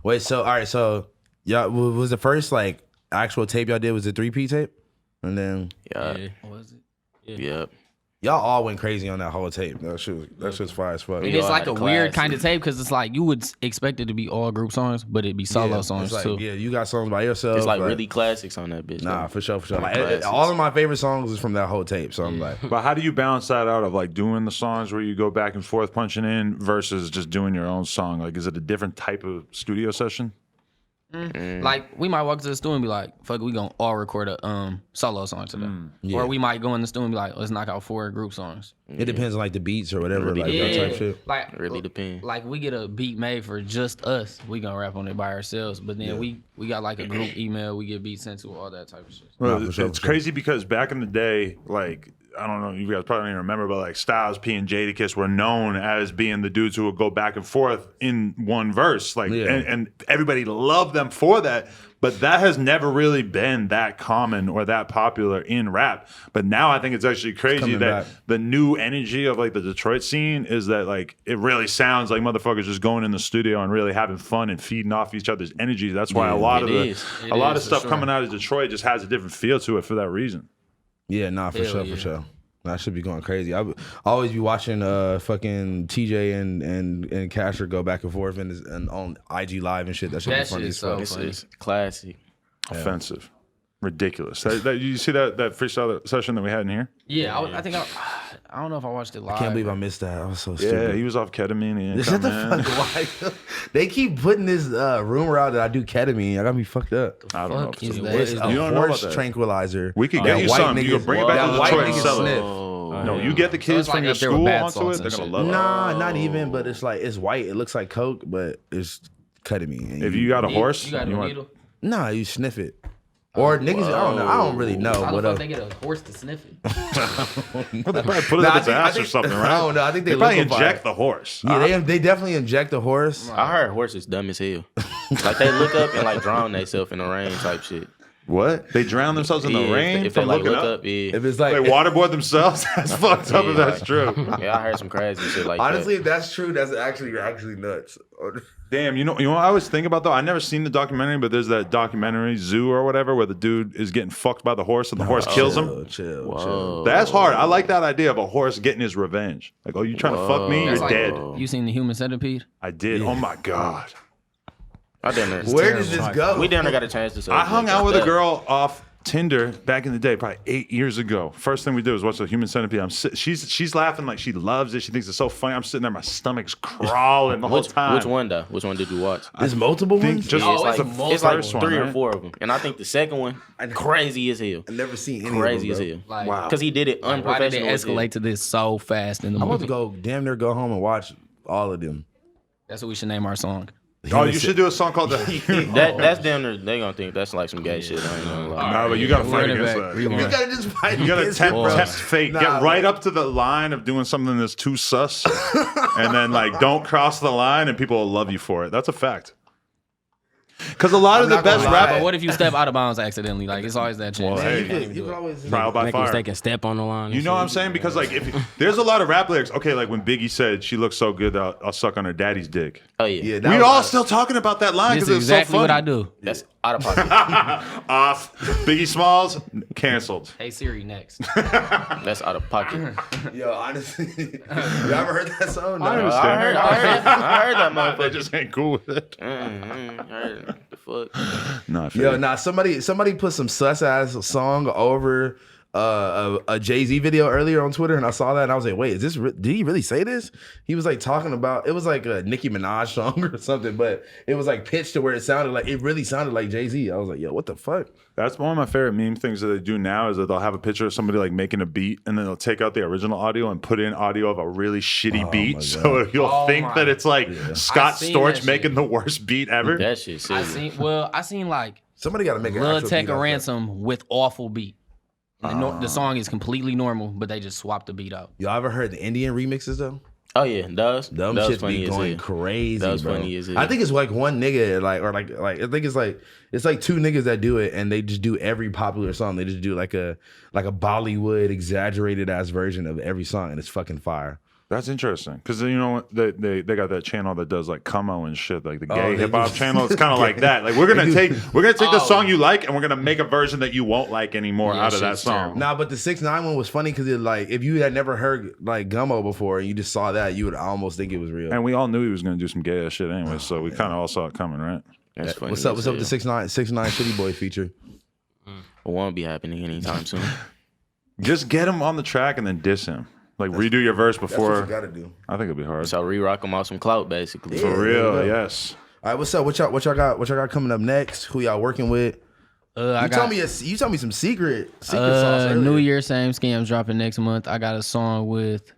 Wait. So all right. So yeah, was the first like actual tape y'all did was the 3P tape, and then Yeah. What was it? Yep. y'all all went crazy on that whole tape. That shit's fire as fuck. And We it's all like had a a weird class. kind of tape because it's like you would expect it to be all group songs, but it'd be solo Yeah, songs it's like, too. Yeah, you got songs by yourself. It's like really classics on that bitch. Nah, though. for sure. Like, Classics. all of my favorite songs is from that whole tape. So I'm like, But how do you balance that out of like doing the songs where you go back and forth punching in versus just doing your own song? Like, is it a different type of studio session? Like we might walk to the studio and be like, "Fuck, we gonna all record a solo song today," Yeah. or we might go in the studio and be like, "Let's knock out 4 group songs." it depends on like the beats or whatever, Really like that type shit. Like Really depends. Like we get a beat made for just us, we gonna rap on it by ourselves. But then we got like a group email, we get beats sent to, all that type of shit. Well, Nah, for sure, it's for sure. crazy because back in the day, like, I don't know, you guys probably don't even remember, but like Styles P and Jadakiss were known as being the dudes who would go back and forth in one verse. Like, Yeah. and everybody loved them for that. But that has never really been that common or that popular in rap. But now I think it's actually crazy coming that back. the new energy of like the Detroit scene is that like it really sounds like motherfuckers just going in the studio and really having fun and feeding off each other's energy. That's why a lot of it the is. a lot of is, for stuff sure. coming out of Detroit just has a different feel to it for that reason. Yeah, nah, for Hell sure, yeah. for sure. I should be going crazy. I always be watching fucking TJ and Casher go back and forth and on IG Live and shit. That should That be funny shit as is so fuck. This funny. is classic. Offensive, ridiculous. You see that freestyle session that we had in here? Yeah, I think I don't know if I watched it live. I can't believe I missed that. I was so Yeah, stupid. he was off ketamine. He didn't Shut the come in. fuck up. They keep putting this rumor out that I do ketamine. I got me fucked up. I don't know. Fuck If it's is a- that? It's You a don't know about horse that. tranquilizer. We could that get you white some. You niggas- could bring it back that to white Detroit and niggas sell it. sniff. No, you get the kids it's like from your up there with school bath onto salts it. and They're gonna shit. love it. Nah, not even. But it's like it's white. It looks like coke, but it's ketamine. If you got a horse, You got you a want- needle? nah, you sniff it. Or niggas, I don't know. I don't really know. How the What fuck else? they get a horse to sniff it? Well, they probably put it Nah, up I its think- I ass or think- something, right? I don't know. I think they probably liquefy inject it. the horse. Yeah, they definitely inject the horse. I heard horses dumb as hell. Like they look up and like drown themselves in the rain type shit. What? They drown themselves in the Yeah, rain if they from like looking look up? up, yeah. If it's like, They waterboard themselves? That's fucked up if Yeah, that's true. Yeah, I heard some crazy shit like honestly, that. if that's true, that's actually nuts. Damn, you know what I always think about though? I never seen the documentary, but there's that documentary, Zoo or whatever, where the dude is getting fucked by the horse and the horse kills him. Chill. Whoa. That's hard. I like that idea of a horse getting his revenge. Like, oh, you trying to fuck me? You're That's like- dead. You seen the Human Centipede? I did. Oh my God. I done there. Where does this go? We down there got a chance to. I hung out with a girl off Tinder back in the day, probably 8 years ago. First thing we did was watch the Human Centipede. She's laughing like she loves it. She thinks it's so funny. I'm sitting there, my stomach's crawling the whole time. Which one though? Which one did you watch? There's multiple think ones. just- Yeah, Oh, it's it's like, the it's like first one, 3 or right? 4 of them, and I think the second one crazy as hell. I've never seen any Crazy of as them, hell. Like, Wow. Because he did it why did unprofessional. they as hell. escalate to this so fast in the I'm about movie? to go damn near go home and watch all of them. That's what we should name our song. Oh, you should do a song called the. That's damn near. They gonna think that's like some gay shit. I ain't gonna lie. No, but you gotta fight Run it against back. that. Rewind. You gotta just fight. You gotta against tempt, it, bro. tempt fate. Nah, Get right up to the line of doing something that's too sus, and then like don't cross the line, and people will love you for it. That's a fact. Because a lot of the not gonna best lie. But rappers, what if you step out of bounds accidentally? Like, it's always that chance. Well, hey, You could- you could always. trial by Make a fire. mistake and step on the line. You know what I'm saying? Because like, if there's a lot of rap lyrics. Okay, like when Biggie said, "She looks so good, that I'll suck on her daddy's dick." Oh yeah, Yeah, that We was all like- still talking about that line This because is it's exactly so what funny. I do. that's out of pocket. Off. Biggie Smalls canceled. Hey Siri, next. That's out of pocket. Yo, honestly, you ever heard that song? No. I understand. I heard that They motherfucker. just ain't cool with it. I heard it. The fuck. No, I feel Yo, you. nah. Somebody put some sus ass song over a Jay-Z video earlier on Twitter, and I saw that, and I was like, wait, is this? Did he really say this? He was like talking about. It was like a Nicki Minaj song or something, but it was like pitched to where it really sounded like Jay-Z. I was like, yo, what the fuck? That's one of my favorite meme things that they do now is that they'll have a picture of somebody like making a beat and then they'll take out the original audio and put in audio of a really shitty beat. So you'll Oh think my- that it's like Scott I seen Storch that making shit. the worst beat ever. That shit serious. I seen like Somebody got to make an Lil actual Tech beat a off that. Ransom with awful beat. And the song is completely normal, but they just swapped the beat out. Y'all ever heard the Indian remixes though? Oh yeah, those Them was shit funny be as going hell. crazy, That was bro. funny as hell. I think it's like one nigga, I think it's like two niggas that do it, and they just do every popular song. They just do like a Bollywood exaggerated ass version of every song, and it's fucking fire. That's interesting because you know they got that channel that does like Como and shit, like the gay they hip hop do- channel. It's kind of like that. Like we're gonna take the Oh. song you like and we're gonna make a version that you won't like anymore Yeah, out of that shit's song. terrible. Nah, but the 6ix9ine one was funny because it like if you had never heard like Gummo before and you just saw that, you would almost think it was real. And we all knew he was gonna do some gay ass shit anyway, so we kind of all saw it coming, right? That's funny. What's up with the as 6ix9ine ShittyBoyz feature? hell. It won't be happening anytime soon. Just get him on the track and then diss him. Like redo your verse That's before. what you gotta do. I think it'd be hard. So re-rock them off some clout, basically. For Yeah, real, there you go. yes. All right, what's up? What y'all got coming up next? Who y'all working with? I You got told me some secret sauce earlier. New Year, same scams dropping next month. I got a song with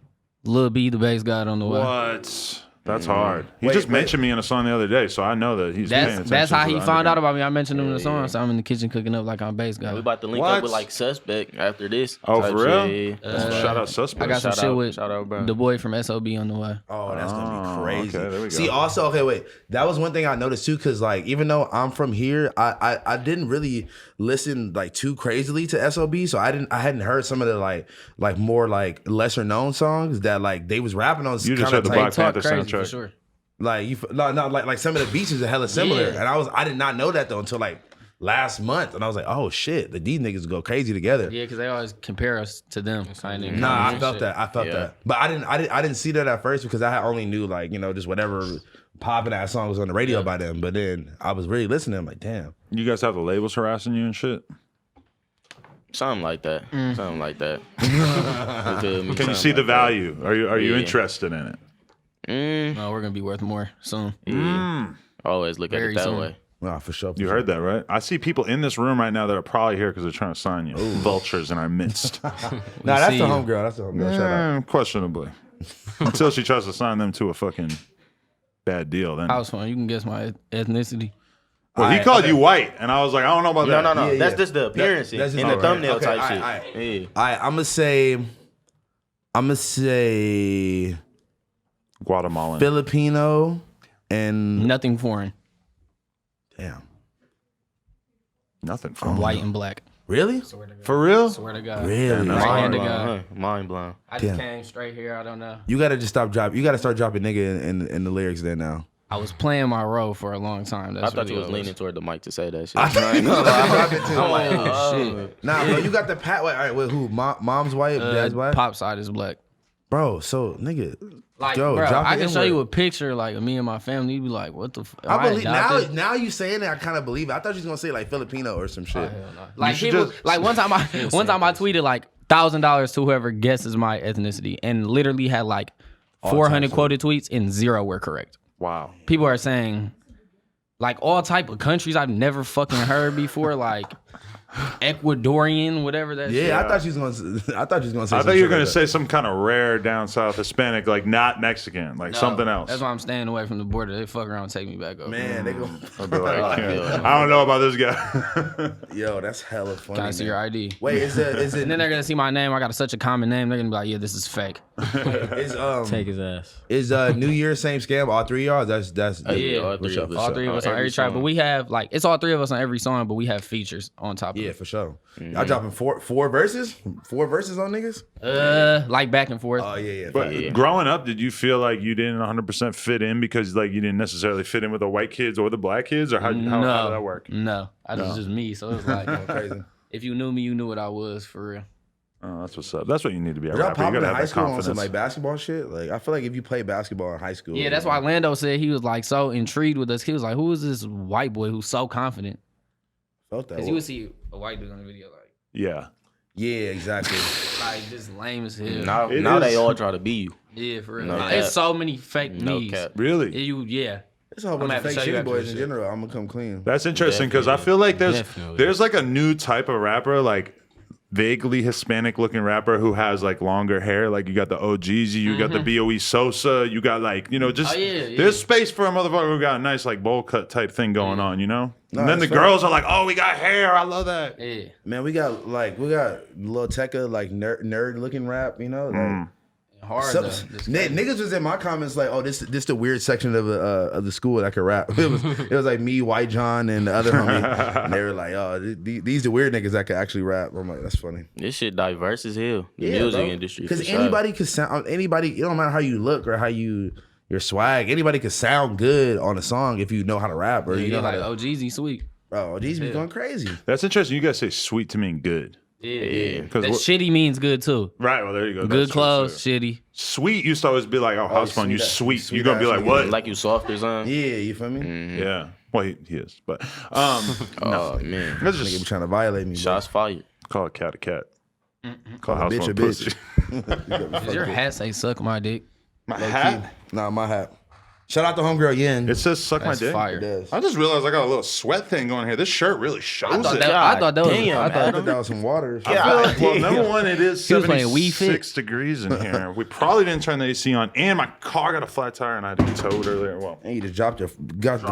Lil B, the bass god, on the way. What? That's hard. He Wait, just wait. mentioned me in a song the other day, so I know that he's paying attention. That's how to he the found out underground. about me. I mentioned him in the song, so I'm in the kitchen cooking up like I'm bass We god. about to link What? up with like Suspect after this. Oh, type for real? shit. Shout out Suspect. I got some Shout shit out- with shout out, bro. the boy from SOB on the way. Oh, that's gonna Oh, be crazy. okay, there we go. See, also, okay, wait. That was one thing I noticed too, because like even though I'm from here, I didn't really listen like too crazily to SOB, so I hadn't heard some of the like more like lesser known songs that like they was rapping on. You just kinda heard the type- Black Talk Panther crazy for soundtrack. sure. like you no like some of the beats are hella similar, Yeah. and I did not know that though until like last month, and I was like, oh shit, these niggas go crazy together. Yeah, because they always compare us to them. Kind of. Nah, I felt that. I felt Yeah. that. But I didn't see that at first because I only knew like, you know, just whatever popping ass song was on the radio by them. But then I was really listening. I'm like, damn. You guys have the labels harassing you and shit? Something like that. Something like that. You feel me? Can you see the value? Are you interested in it? No, we're gonna be worth more soon. Always look at Very it that soon. way. Nah, for sure. You heard that, right? I see people in this room right now that are probably here because they're trying to sign you. Vultures in our midst. Nah, that's see the you. homegirl. That's the homegirl. Shut up. Questionably. Until she tries to sign them to a fucking bad deal. Then House phone. You can guess my ethnicity. well, he called you white, and I was like, I don't know about that. No. Yeah, that's yeah. just the appearance That's and just- the thumbnail okay, type all shit. right. Yeah. All right, I'm gonna say Guatemalan. Filipino and Nothing foreign. damn. Nothing from White and black. Really? For real? Swear to God. Really? Right hand Mind to blown. God. Huh? Mind blown. I just Damn. came straight here. I don't know. You gotta just stop dropping. You gotta start dropping nigga in the lyrics there now. I was playing my role for a long time. That's I thought you what was it leaning toward the mic to say that shit. I thought you was dropping too. I'm like, Oh, shit. Nah, bro, you got the pat. Wait, all right, wait, who? Mom's white, dad's black. Pop side is black. Bro, so nigga, Like, yo, bro, drop I the can show N-word. you a picture like of me and my family. You be like, what the? I believe now you saying it, I kind of believe it. I thought you was gonna say like Filipino or some shit. Like should people, just- like one time I tweeted like $1,000 to whoever guesses my ethnicity, and literally had like 400 quoted tweets and 0 were correct. Wow. People are saying like all type of countries I've never fucking heard before, like Ecuadorian, whatever that. shit. Yeah, I thought you was gonna. I thought you was gonna say. I some thought you were shit going like to say some kind of rare down south Hispanic, like not Mexican, like No, something else. That's why I'm staying away from the border. They fuck around and take me back over. that. Man, they go. I'd be like, yeah. I don't know about this guy. Yo, that's hella funny. Can I see man. your ID? Wait, is it? And then they're gonna see my name. I got such a common name. They're gonna be like, yeah, this is fake. Take his ass. Is New Year's same scam? All three of y'all? That's Yeah, all for three sure. of us. All three of us on every track, but we have like it's all three of us on every song, but we have features on top of Yeah, it. for sure. Y'all dropping four verses? 4 verses on niggas? Like back and forth. Oh yeah. But growing up, did you feel like you didn't 100% fit in because like you didn't necessarily fit in with the white kids or the black kids, or how did that work? No, I was just me. So it was like, Crazy. if you knew me, you knew what I was for real. Oh, that's what's up. That's what you need to be a Were y'all rapper. You popping in gotta have high that school on some confidence. like basketball shit? Like I feel like if you play basketball in high school, Yeah, that's why Lando said he was like so intrigued with us. He was like, "Who is this white boy who's so confident?" felt that. Because you would see a white dude on the video like, Yeah. Yeah, exactly. like just lame as hell. Now It they is- all try to be you. Yeah, for real. No Like, cap. it's so many fake No me's. cap. Really? Yeah. It's a whole I'm bunch of gonna fake have to show you shitty after boys this in shit. general. I'm gonna come clean. That's interesting because I feel like Definitely. there's like a new type of rapper, like vaguely Hispanic looking rapper who has like longer hair. Like you got the OGs, you got the BOE Sosa, you got like, you know, just Oh, yeah. there's space for a motherfucker who got a nice like bowl cut type thing going on, you know? No, And then the that's fair. girls are like, oh, we got hair. I love that. Yeah. Man, we got Lil Tecca like nerd looking rap, you know? Like, Hard so- though. This niggas was in my comments like, oh, this the weird section of the school that could rap. It was like me, White John, and the other homie, and they were like, oh, these the weird niggas that could actually rap. I'm like, that's funny. This shit diverse as hell. The music industry. because for sure. anybody could sound anybody. It don't matter how you look or how your swag. Anybody could sound good on a song if you know how to rap or you know like, how to. oh, Jeezy, sweet. Bro, these be going crazy. That's interesting. You guys say sweet to mean good. Yeah. Because That shitty means good too. right, well, there you go. Good That's true, clothes, too. shitty. Sweet used to always be like, oh, house fun, you sweet sweet. You're going to be ass like, nigga. what? like you soft or something. Yeah, you feel me? Yeah. Well, he is. But Oh man, let's Nigga be just trying to violate me. Bro. shots fired. call a cat a cat. Call house bitch phone a pussy. bitch. Does your hat say suck my dick? My hat? Nah, my hat. Shout out to homegirl Yin. It says suck That's my dick. fire. It does. I just realized I got a little sweat thing going here. This shirt really shows it. I thought that was. damn, I I thought thought that was some water. I feel like, well, number one, it is He was playing Wii Fit. 76 degrees in here. We probably didn't turn the AC on, and my car got a flat tire, and I had to be towed earlier. Well, And you just got the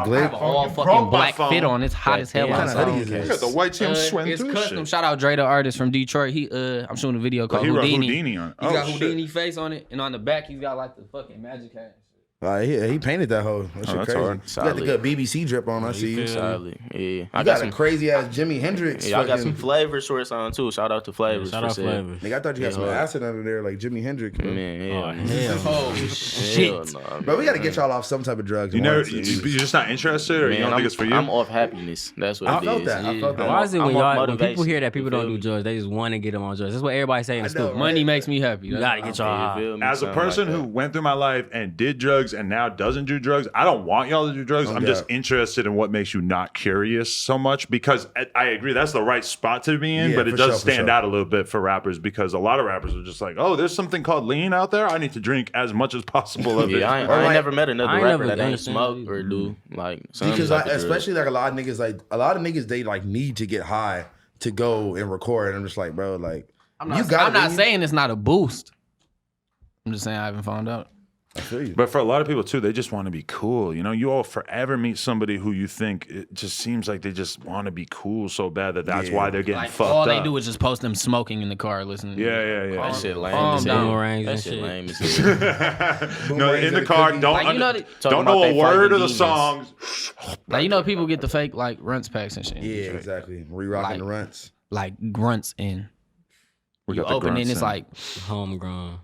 I glade. have all You broke fucking my black phone. fit on. It's hot as hell What kind of outside. hoodie is I this? got the white tee. I'm sweating It's through custom. shit. Shout out Dre, the artist from Detroit. I'm shooting a video called he wrote Houdini. Houdini on it. He's Oh, got shit. Houdini face on it, and on the back he's got like the fucking magic hat. He painted that hoe. That shit that's crazy. hard. You got the Solid. good BBC drip on. I see you. Solid. Yeah, You I got got a some. crazy ass Jimi Hendrix. Yeah, I got some fucking- flavor shorts on too. Shout out to Flavors. Shout for out sale. Flavor. Nigga, I thought you had some hard. acid under there like Jimi Hendrix. Bro. Man, Oh, yeah. hell. Oh Hell shit! no, Bro, we got to get y'all off some type of drugs. You never, once. you're just not interested, or you don't I'm, think it's for you? I'm off happiness. That's what I it felt is. that. I felt that. Why is it when I'm off y'all when people motivation. hear that people You don't feel do me? drugs, they just want to get them on drugs? That's what everybody's saying in I school. know, Money makes me happy. You gotta get y'all You high. feel me? As a Something person like who that. went through my life and did drugs drugs and now doesn't do drugs. I don't want y'all to do drugs. I'm just interested in what makes you not curious so much, because I agree that's the right spot to be in, but it does stand out a little bit for rappers, because a lot of rappers are just like, oh, there's something called lean out there. I need to drink as much as possible of it. I ain't never met another rapper that ain't smoke or do like because especially like a lot of niggas they like need to get high to go and record. And I'm just like, bro, like I'm not saying it's not a boost. I'm just saying I haven't found out. I feel you. But for a lot of people too, they just want to be cool. You know, you all forever meet somebody who you think it just seems like they just want to be cool so bad that's why they're getting fucked up. All they do is just post them smoking in the car, listening. Yeah. That shit lame. That shit lame. No, in the car, don't know a word of the songs. Like, you know, people get the fake like runts packs and shit. Yeah, exactly. Re-rocking the runts. Like grunts in. You open it and it's like homegrown.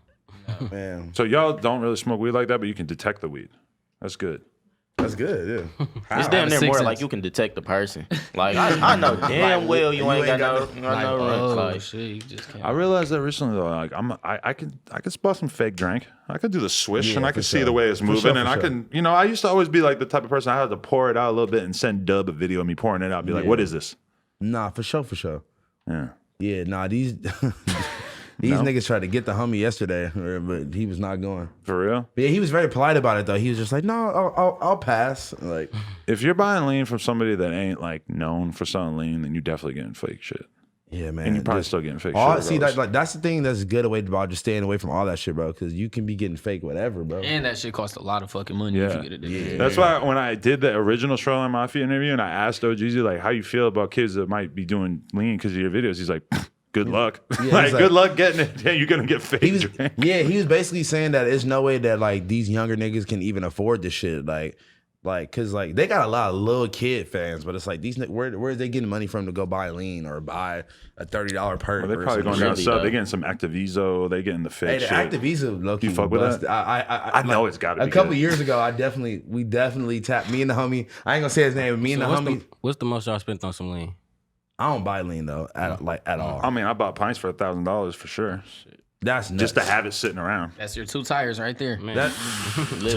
Man. So y'all don't really smoke weed like that, but you can detect the weed. That's good. That's good, yeah. It's damn near more like you can detect the person. Like I know damn well you ain't got no like shit. You just can't. I realized that recently though. Like I can spot some fake drink. I could do the swish and I can see the way it's moving, and I can, you know, I used to always be like the type of person I had to pour it out a little bit and send Dub a video of me pouring it out. Be like, what is this? Nah, for sure. Yeah. Yeah, nah, these niggas tried to get the homie yesterday, but he was not going. For real? Yeah, he was very polite about it though. He was just like, "No, I'll pass." Like, if you're buying lean from somebody that ain't like known for selling lean, then you definitely getting fake shit. Yeah, man. And you're probably still getting fake shit. See, that's the thing that's good about just staying away from all that shit, bro. Because you can be getting fake whatever, bro. And that shit costs a lot of fucking money if you get it. Yeah. That's why when I did the original Shoreline Mafia interview and I asked OGZ like, how you feel about kids that might be doing lean because of your videos, he's like, good luck. Yeah, like, good luck getting it. Yeah, you're gonna get fake drink. Yeah, he was basically saying that there's no way that like these younger niggas can even afford this shit. Like, cause like they got a lot of little kid fans, but it's like these where are they getting money from to go buy lean or buy a $30 perk? Well, they're probably going down south. They're getting some Activiso. They getting the fake shit. The Activiso, low key. You fuck with that? I know it's got to be. A couple years ago, we definitely tapped me and the homie. I ain't gonna say his name, but me and the homie. What's the most y'all spent on some lean? I don't buy lean though, at all. I mean, I bought pints for $1,000 for sure. That's nuts. Just to have it sitting around. That's your 2 tires right there. Man. That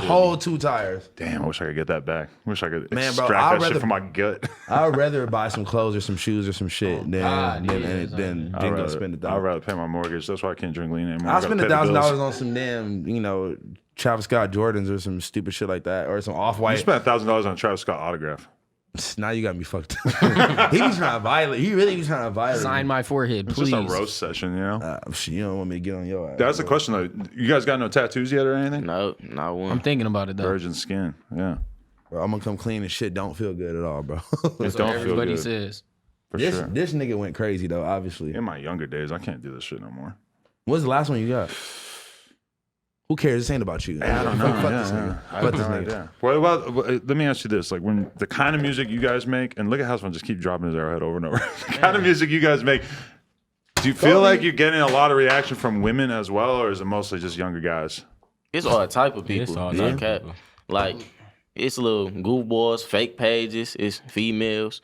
whole 2 tires. Damn, I wish I could get that back. Wish I could bro, extract that shit from my gut. I'd rather buy some clothes or some shoes or some shit than go spend $1,000. I'd rather pay my mortgage. That's why I can't drink lean anymore. I'll spend $1,000 on some damn, Travis Scott Jordans or some stupid shit like that, or some Off-White. You spent $1,000 on a Travis Scott autograph. Now you got me fucked up. He was trying to violate. He really was trying to violate. Sign my forehead, please. It's just a roast session, you know? You don't want me to get on your ass. That's the question, though. You guys got no tattoos yet or anything? No, not one. I'm thinking about it, though. Virgin skin, yeah. Bro, I'm going to come clean and shit don't feel good at all, bro. It don't feel good. Says. For sure. This nigga went crazy, though, obviously. In my younger days, I can't do this shit no more. What's the last one you got? Who cares? This ain't about you. I don't know. Fuck this nigga. Fuck this nigga. What about, let me ask you this. Like, when the kind of music you guys make, and look at Houseman just keep dropping his arrowhead over and over. The kind of music you guys make, do you feel like you're getting a lot of reaction from women as well, or is it mostly just younger guys? It's all type of people. Like, it's little goofballs, fake pages, it's females.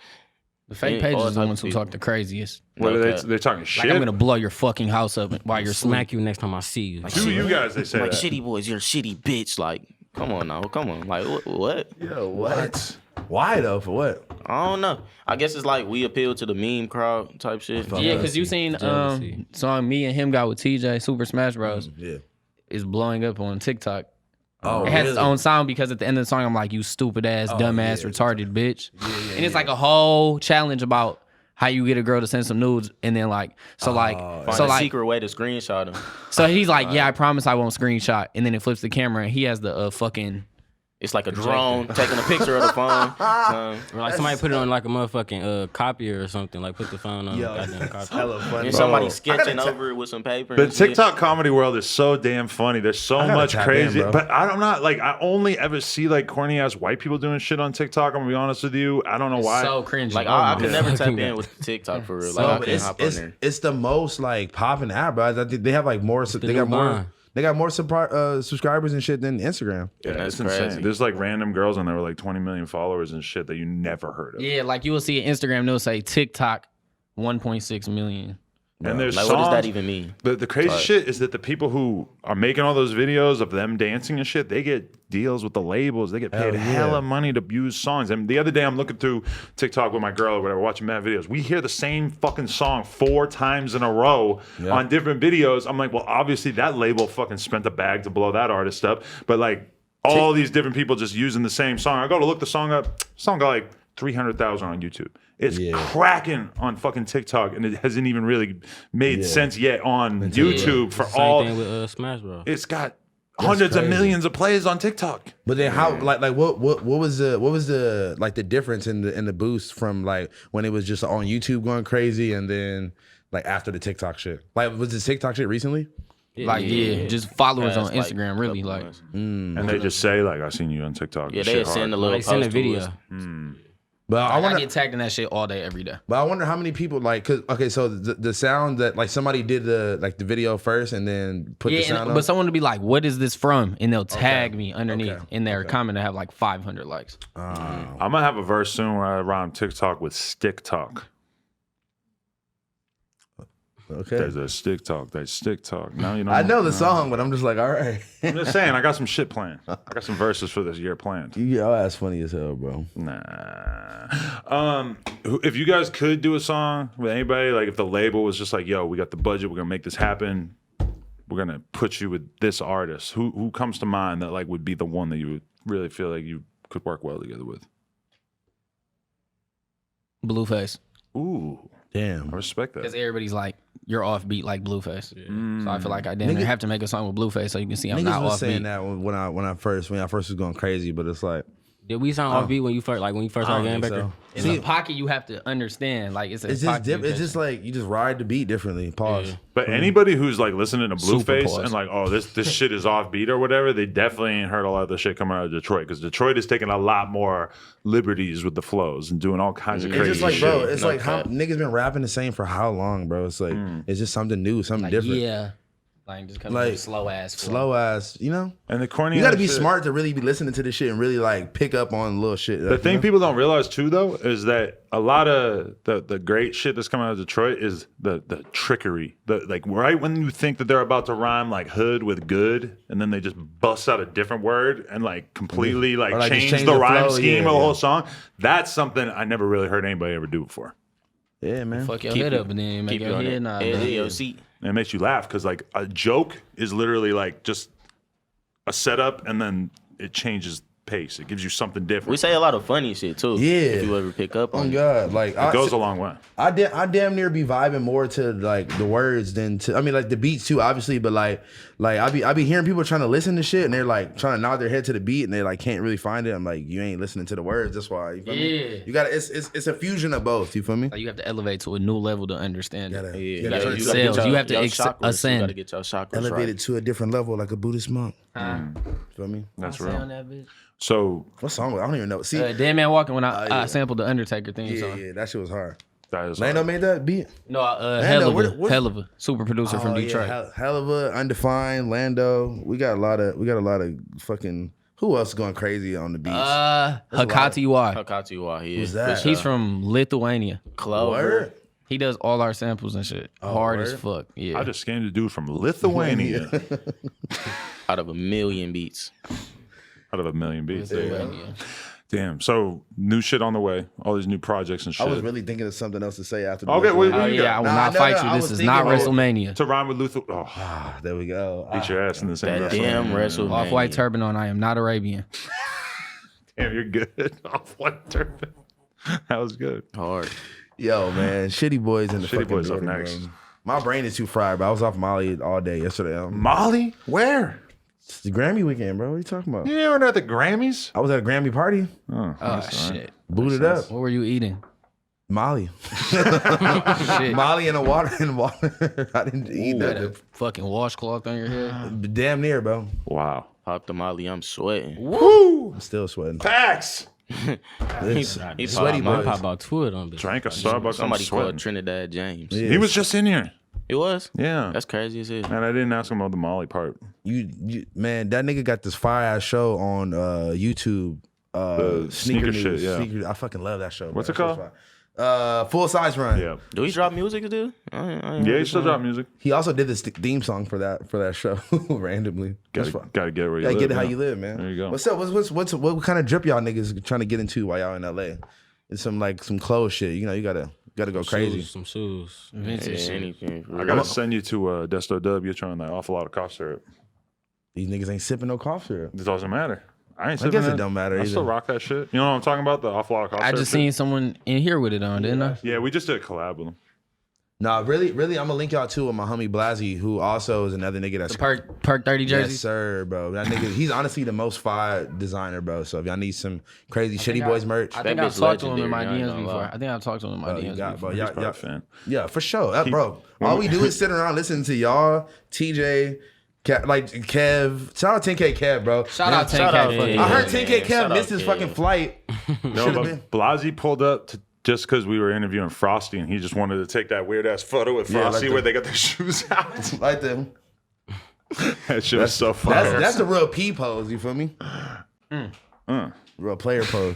The fake pages is the ones who talk the craziest. What are they're talking shit? Like, I'm gonna blow your fucking house up while you're smack you next time I see you. Like, do you guys, they say like, that. ShittyBoyz, you're a shitty bitch. Like, come on now, come on. Like, what? Yo, what? Why though? For what? I don't know. I guess it's like we appeal to the meme crowd type shit. Yeah, because you seen song me and him got with TJ, Super Smash Bros. Yeah, is blowing up on TikTok. Oh, it has its own sound because at the end of the song, I'm like, you stupid ass, dumb ass, retarded bitch. And it's like a whole challenge about how you get a girl to send some nudes, and then like, find a secret way to screenshot them. So he's like, yeah, I promise I won't screenshot, and then it flips the camera, and he has the fucking. It's like a drone taking a picture of the phone. Or like somebody put it on like a motherfucking copier or something. Like put the phone on goddamn copier. Hella funny. And somebody sketching over it with some paper. The TikTok comedy world is so damn funny. There's so much crazy. But I'm not like, I only ever see like corny ass white people doing shit on TikTok. I'm gonna be honest with you. I don't know why. So cringy. Like I could never tap in with TikTok for real. Like I can't hop on there. It's the most like popping app, bro. They have like more. They got more subscribers and shit than Instagram. Yeah, that's insane. There's like random girls on there with like 20 million followers and shit that you never heard of. Yeah, like you will see an Instagram, they'll say TikTok 1.6 million. And there's like, songs, what does that even mean? The crazy shit is that the people who are making all those videos of them dancing and shit, they get deals with the labels. They get paid hella money to use songs. And the other day I'm looking through TikTok with my girl or whatever, watching mad videos. We hear the same fucking song 4 times in a row on different videos. I'm like, well, obviously that label fucking spent a bag to blow that artist up. But like all these different people just using the same song. I go to look the song up. Song got like 300,000 on YouTube. It's cracking on fucking TikTok, and it hasn't even really made sense yet on YouTube for Same all. thing with Smash Bros. It's got hundreds of millions of plays on TikTok. But then how what was the like the difference in the boost from like when it was just on YouTube going crazy and then like after the TikTok shit? Like was the TikTok shit recently? Just followers on Instagram, really, like. And they just say like, "I seen you on TikTok." Yeah, they send a little Send a post video. But I get tagged in that shit all day, every day. But I wonder how many people like, cause okay, so the sound that like somebody did the video first and then put the sound on. But someone would be like, "What is this from?" And they'll tag me underneath in their comment to have like 500 likes. I'm gonna have a verse soon where I rhyme TikTok with stick talk. Okay. There's a stick talk. There's stick talk. Now you know. I know the song, but I'm just like, all right. I'm just saying, I got some shit planned. I got some verses for this year planned. Your ass funny as hell, bro. Nah. If you guys could do a song with anybody, like if the label was just like, yo, we got the budget, we're gonna make this happen, we're gonna put you with this artist. Who comes to mind that like would be the one that you would really feel like you could work well together with? Blueface. Ooh. Damn. I respect that. Because everybody's like, you're offbeat like Blueface. So I feel like I damn near have to make a song with Blueface so you can see I'm not Niggas was offbeat. saying that when I first was going crazy, but it's like Did we sound offbeat when you first started getting back there? It's a pocket you have to understand. Like it's just it's just like you just ride the beat differently. Pause. Yeah. But anybody who's like listening to Super Blueface pause. and like, oh, this shit is offbeat or whatever, they definitely ain't heard a lot of the shit coming out of Detroit because Detroit is taking a lot more liberties with the flows and doing all kinds of It's crazy just like, shit. bro, it's like how niggas been rapping the same for how long, bro? It's like it's just something new, something different. Yeah. Like just coming Like, slow ass. Slow ass, you know? And the corny You gotta ass be shit- smart to really be listening to this shit and really like pick up on little shit. The thing people don't realize too, though, is that a lot of the great shit that's coming out of Detroit is the trickery. Like right when you think that they're about to rhyme like hood with good, and then they just bust out a different word and like completely like, Or, like, just change change the the rhyme flow, scheme yeah, of the yeah. whole song. That's something I never really heard anybody ever do before. Yeah, man. Fuck your Keep head you- up and then make Keep you your on head nod. edge of your seat. And it makes you laugh because like a joke is literally like just a setup and then it changes pace. It gives you something different. We say a lot of funny shit too. Yeah. If you ever pick up Oh on it. God, like it goes a long way. I damn near be vibing more to like the words than to. I mean, like the beats too, obviously, but like I be hearing people trying to listen to shit and they're like trying to nod their head to the beat and they like can't really find it. I'm like, you ain't listening to the words. That's why. You feel me? You got to it's a fusion of both. You feel me? Like you have to elevate to a new level to understand it. Gotta, Yeah, you gotta you turn- gotta get You have to your ascend. chakras. You gotta get your chakras elevate right. it to a different level, like a Buddhist monk. Feel me? That's Say on real. that bitch. So What song? I don't even know. See, Dead Man Walking when I yeah. sampled the Undertaker theme song. yeah, that shit was hard. that is Lando made that beat. No, Lando, what- Hell of a super producer from Oh, Detroit. Yeah, hell of a undefined Lando. We got a lot of fucking. Who else going crazy on the beats? Hakati Y. Hakatiwa, yeah. Who's that? He's from Lithuania. Clover. Word? He does all our samples and shit. Hard as word? fuck. Yeah. I just scammed a dude from Lithuania Out of 1 million beats. out of 1 million beats. Lithuania. Damn. So new shit on the way. All these new projects and I shit. was really thinking of something else to say after. Okay, wait, Oh you yeah, got? I will Nah, not no, fight no, you. I This was is thinking not about- WrestleMania. To rhyme with Luther. Oh, Ah, there we go. beat your ass in the same That WrestleMania. damn WrestleMania. Off-white turban on. I am not Arabian. Damn, you're good. Off-white turban. That was good. Hard. Yo, man, ShittyBoyz in the Shitty fucking Boys up building, next. bro. My brain is too fried, bro. I was off Molly all day yesterday. Molly? Where? It's the Grammy weekend, bro. What are you talking about? You weren't at the Grammys? I was at a Grammy party. Oh, Oh that's all right. shit. Booted up. What were you eating? Molly. Shit. Molly in the water. I didn't eat You had a that. fucking washcloth on your head. Damn near, bro. Wow. Pop the Molly, I'm sweating. Woo! I'm still sweating. Facts! It's He sweaty popped I boys. pop about 2 of them. bitches. Drank a Starbucks. Somebody I'm called sweating. Trinidad James. Yeah. He was just in here. It was? Yeah. That's crazy as hell. And I didn't ask him about the Molly part. You man, that nigga got this fire ass show on YouTube. The sneaker News. shit, yeah. I fucking love that show. What's bro. it called? That shit's fire. Full Size Run. Yeah. Do he drop music, dude? Yeah, he still drop music. He also did the theme song for that show randomly. That's fine. Gotta get where you Gotta live. get it how man. you live, man. There you go. What's up? What kind of drip y'all niggas trying to get into while y'all in LA? It's some clothes shit. You know, you gotta go crazy. Some shoes. Vintage shit. Anything. I gotta send you to Desto Dub. You're trying that awful lot of cough syrup. These niggas ain't sipping no cough syrup. It doesn't matter. I ain't I sipping guess it it. don't matter I either. still rock that shit. You know what I'm talking about? The awful lot of cough I syrup. just shit? seen someone in here with it on, didn't I? Yeah, we just did a collab with him. Nah, really, I'm gonna link y'all too with my homie Blasey, who also is another nigga that's The Perk 30 jersey. Yes, sir, bro. That nigga, he's honestly the most fire designer, bro. So if y'all need some crazy ShittyBoyz merch, I think That I've bitch talked to him in my legendary, I ain't DMs gonna before. lie. I think I've talked to him in my bro, you DMs got, before. bro. He's probably Yeah, a fan. yeah, for sure, bro. All we do is sit around listening to y'all, TJ, Kev. Shout out 10K Kev, bro. Shout out 10K. Shout out Yeah, fucking yeah, I heard yeah, 10K man. Kev Shout missed out his Kev. fucking flight. No, Should've but been. Blasey pulled up just because we were interviewing Frosty, and he just wanted to take that weird ass photo with Yeah, like Frosty the- where they got their shoes out. Like them. That shit was so fire. That's a real P pose. You feel me? Real player pose.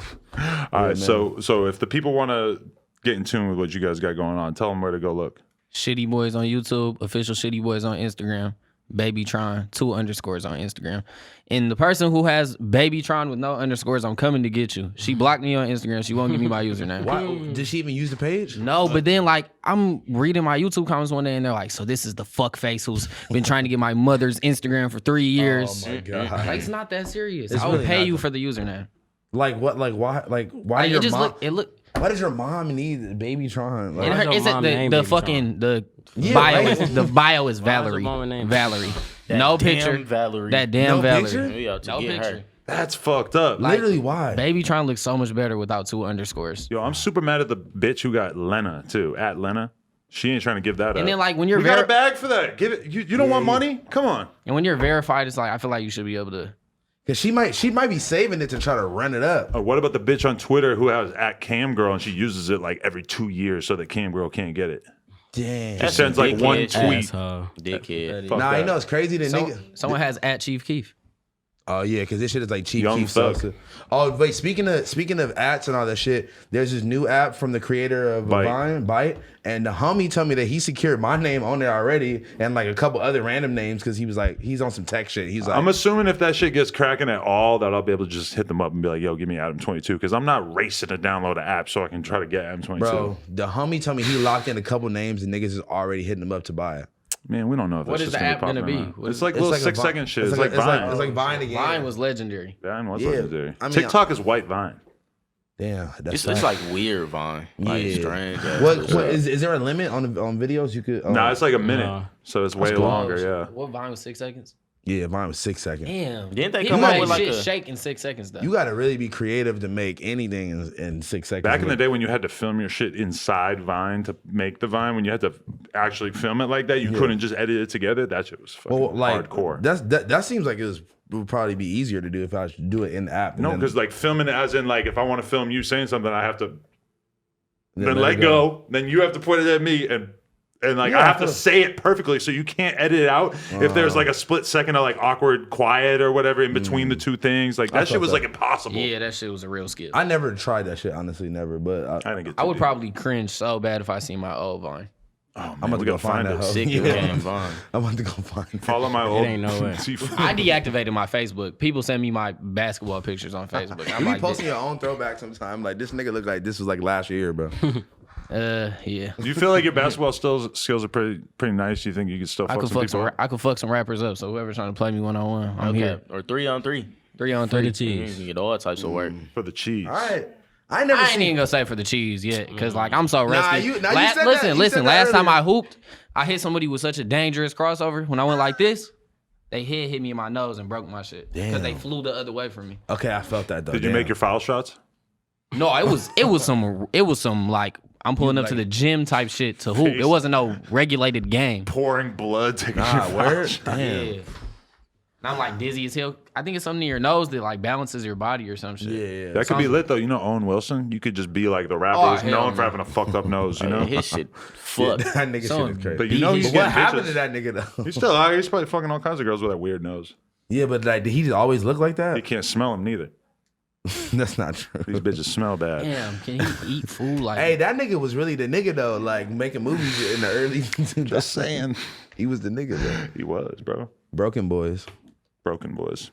All right, so if the people want to get in tune with what you guys got going on, tell them where to go look. ShittyBoyz on YouTube, official ShittyBoyz on Instagram, Babytron, 2 underscores on Instagram. And the person who has Babytron with no underscores, I'm coming to get you. She blocked me on Instagram. She won't give me my username. Why, did she even use the page? No, but then I'm reading my YouTube comments one day and they're like, so this is the fuck face who's been trying to get my mother's Instagram for 3 years. Oh my god. Like, it's not that serious. It's I would really pay not you that- for the username. Like what? Like why? Like why? Like, your it just mom? look. Why does your mom need Babytron? Like, And Why's her, your is it mom the named fucking the Yeah, bio? right. Is, the bio is Why's Valerie. your mama named Valerie. That No damn picture. Valerie. That damn No Valerie. picture? We out to No get picture. her. That's fucked up. literally why? Babytron looks so much better without 2 underscores. Yo, I'm super mad at the bitch who got Lena too. At Lena, she ain't trying to give that up. And then when you're we got a bag for that. Give it. You don't want money? Come on. and when you're verified, it's like I feel like you should be able to. Cause she might be saving it to try to run it up. What about the bitch on Twitter who has at Camgirl and she uses it like every 2 years so that Camgirl can't get it? Damn. She sends like dickhead one shit. tweet. Asshole. Dickhead. Fuck Nah, that. you know it's crazy. The nigga. Someone has at Chief Keef. Oh yeah, because this shit is like cheap Young Keef Thug. stuff. Oh wait, speaking of apps and all that shit, there's this new app from the creator of Bite. Bite, and the homie told me that he secured my name on there already and like a couple other random names because he was like he's on some tech shit. He's like, I'm assuming if that shit gets cracking at all, that I'll be able to just hit them up and be like, yo, give me Adam 22. Because I'm not racing to download an app so I can try to get Adam 22. bro, the homie told me he locked in a couple names and niggas is already hitting them up to buy it. Man, we don't know if What that's is just the app pop gonna or be? not. What It's is- like It's little like a 6-second shit. It's like it's Vine. like Vine again. Vine was legendary. Vine was Yeah. legendary. I mean, TikTok is white Vine. Damn, that's It's like weird Vine. Like Yeah. strange. ass What shit. is there a limit on videos you could? Nah, it's like a minute. Nah. So it's way cool. longer, yeah. What Vine was 6 seconds? yeah, Vine was 6 seconds. Damn. Didn't they He come out made with like shit a shake in 6 seconds though. You got to really be creative to make anything in 6 seconds. Back in the day when you had to film your shit inside Vine to make the Vine, when you had to actually film it like that, you couldn't just edit it together. That shit was fucking hardcore. That seems like it would probably be easier to do if I should do it in the app. and No, then- because like filming it as in like if I want to film you saying something, I have to then then let go. Then you have to point it at me and like Yeah, I I have to feel- say it perfectly, so you can't edit it out. If there's like a split second of like awkward quiet or whatever in between the two things, like that shit felt was that. like impossible. Yeah, that shit was a real skill. I never tried that shit, honestly, never. But I didn't get. I too would deep. probably cringe so bad if I seen my old Vine. Oh, man, I'm about to go find that. hoe. sick Yeah. game Vine. I'm about to go find it. Follow my old. ain't no way. I deactivated my Facebook. People send me my basketball pictures on Facebook. I'm You be like, posting your own throwback sometime. Like this nigga look like this was like last year, bro. yeah. Do you feel like your basketball skills are pretty nice? Do you think you could still I fuck could some fuck people? some. I could fuck some rappers up. So whoever's trying to play me 1-on-1, I'm Okay. here. Or 3-on-3. 3-on-3. You can get all types of work. For the cheese. All right, I never I ain't seen. even gonna say for the cheese yet, cause like I'm so rusty. you said that. listen, You said listen. that Last time earlier. I hooped, I hit somebody with such a dangerous crossover. When I went like this, they hit me in my nose and broke my shit because they Damn. flew the other way from me. Okay, I felt that though. Did you make your foul shots? No, it was some like I'm pulling up to the gym type shit to hoop. Face. It wasn't no regulated game. Pouring blood, taking your Nah, foul word. shot. Damn. Yeah. And I'm like dizzy as hell. I think it's something in your nose that like balances your body or some shit. Yeah. That could be lit though. You know, Owen Wilson. You could just be like the rapper Oh, who's hell known for no. having a fucked up nose. You know, His shit fucked. That nigga Son, shit is crazy. but you know he's But getting what happened to bitches. that nigga though? He's still out here. He's probably fucking all kinds of girls with that weird nose. Yeah, but like, did he just always look like You that? can't smell him neither. That's not true. These bitches smell bad. Damn, can he eat food like? Hey, that nigga was really the nigga though. Like making movies in the early. Just saying. He was the nigga though. He was, bro. Broken Boys. Broken Boys.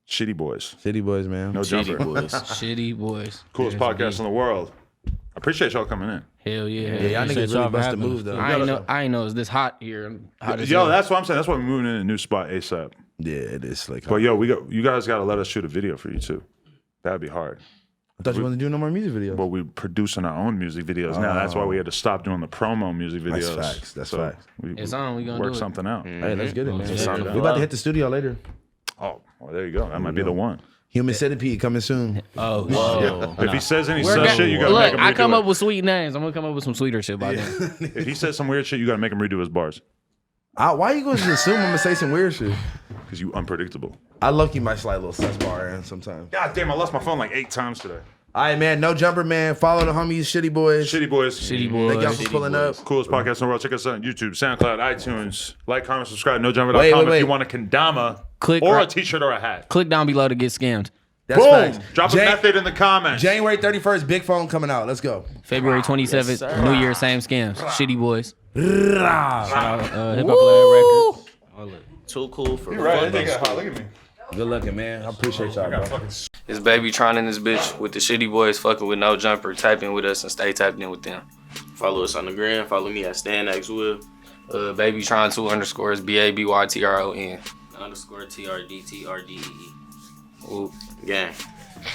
ShittyBoyz. ShittyBoyz, man. No jumper. ShittyBoyz. Coolest podcast in the world. I appreciate y'all coming in. Hell yeah. Yeah, y'all niggas really bust the move though. I ain't know it's this hot here. Yo, that's what I'm saying. That's why we're moving in a new spot ASAP. Yeah, it is slick. But yo, you guys got to let us shoot a video for you too. That'd be hard. I thought you wanted to do no more music videos. Well, we're producing our own music videos now. That's why we had to stop doing the promo music videos. That's facts. That's facts. It's on. We gonna work do it. something out. Hey, let's get it, man. It's on the We about to hit the studio later. Oh, well, there you go. That might be the one. Human Centipede coming soon. Oh, Whoa. If he says any sus shit, you gotta look, make him redo I come it. up with sweet names. I'm gonna come up with some sweeter shit by then. If he says some weird shit, you gotta make him redo his bars. Why you going to assume I'm gonna say some weird shit? Because you unpredictable. I low-key might slide a little sus bar in sometimes. God damn, I lost my phone like 8 times today. All right, man. No jumper, man. Follow the homies, ShittyBoyz. ShittyBoyz. Thank y'all for pulling up. Coolest podcast in the world. Check us out on YouTube, SoundCloud, iTunes. Like, comment, subscribe. NoJumper.com Wait. if you want a kendama Click or a right- t-shirt or a hat. Click down below to get scammed. That's Boom. facts. Drop a method in the comments. January 31st, big phone coming out. Let's go. February 27th, New Year, same scams. ShittyBoyz. Hip Hop Lab Records. Too cool for Right, they got hot. Look at me. Good looking, man. I appreciate y'all, bro. It's Baby Tron in this bitch with the ShittyBoyz fucking with no jumper. Type in with us and stay tapped in with them. Follow us on the gram. Follow me at StanXWill. Baby Tron 2 underscores BABYTRON. _TRDTRDEE. Ooh. Gang.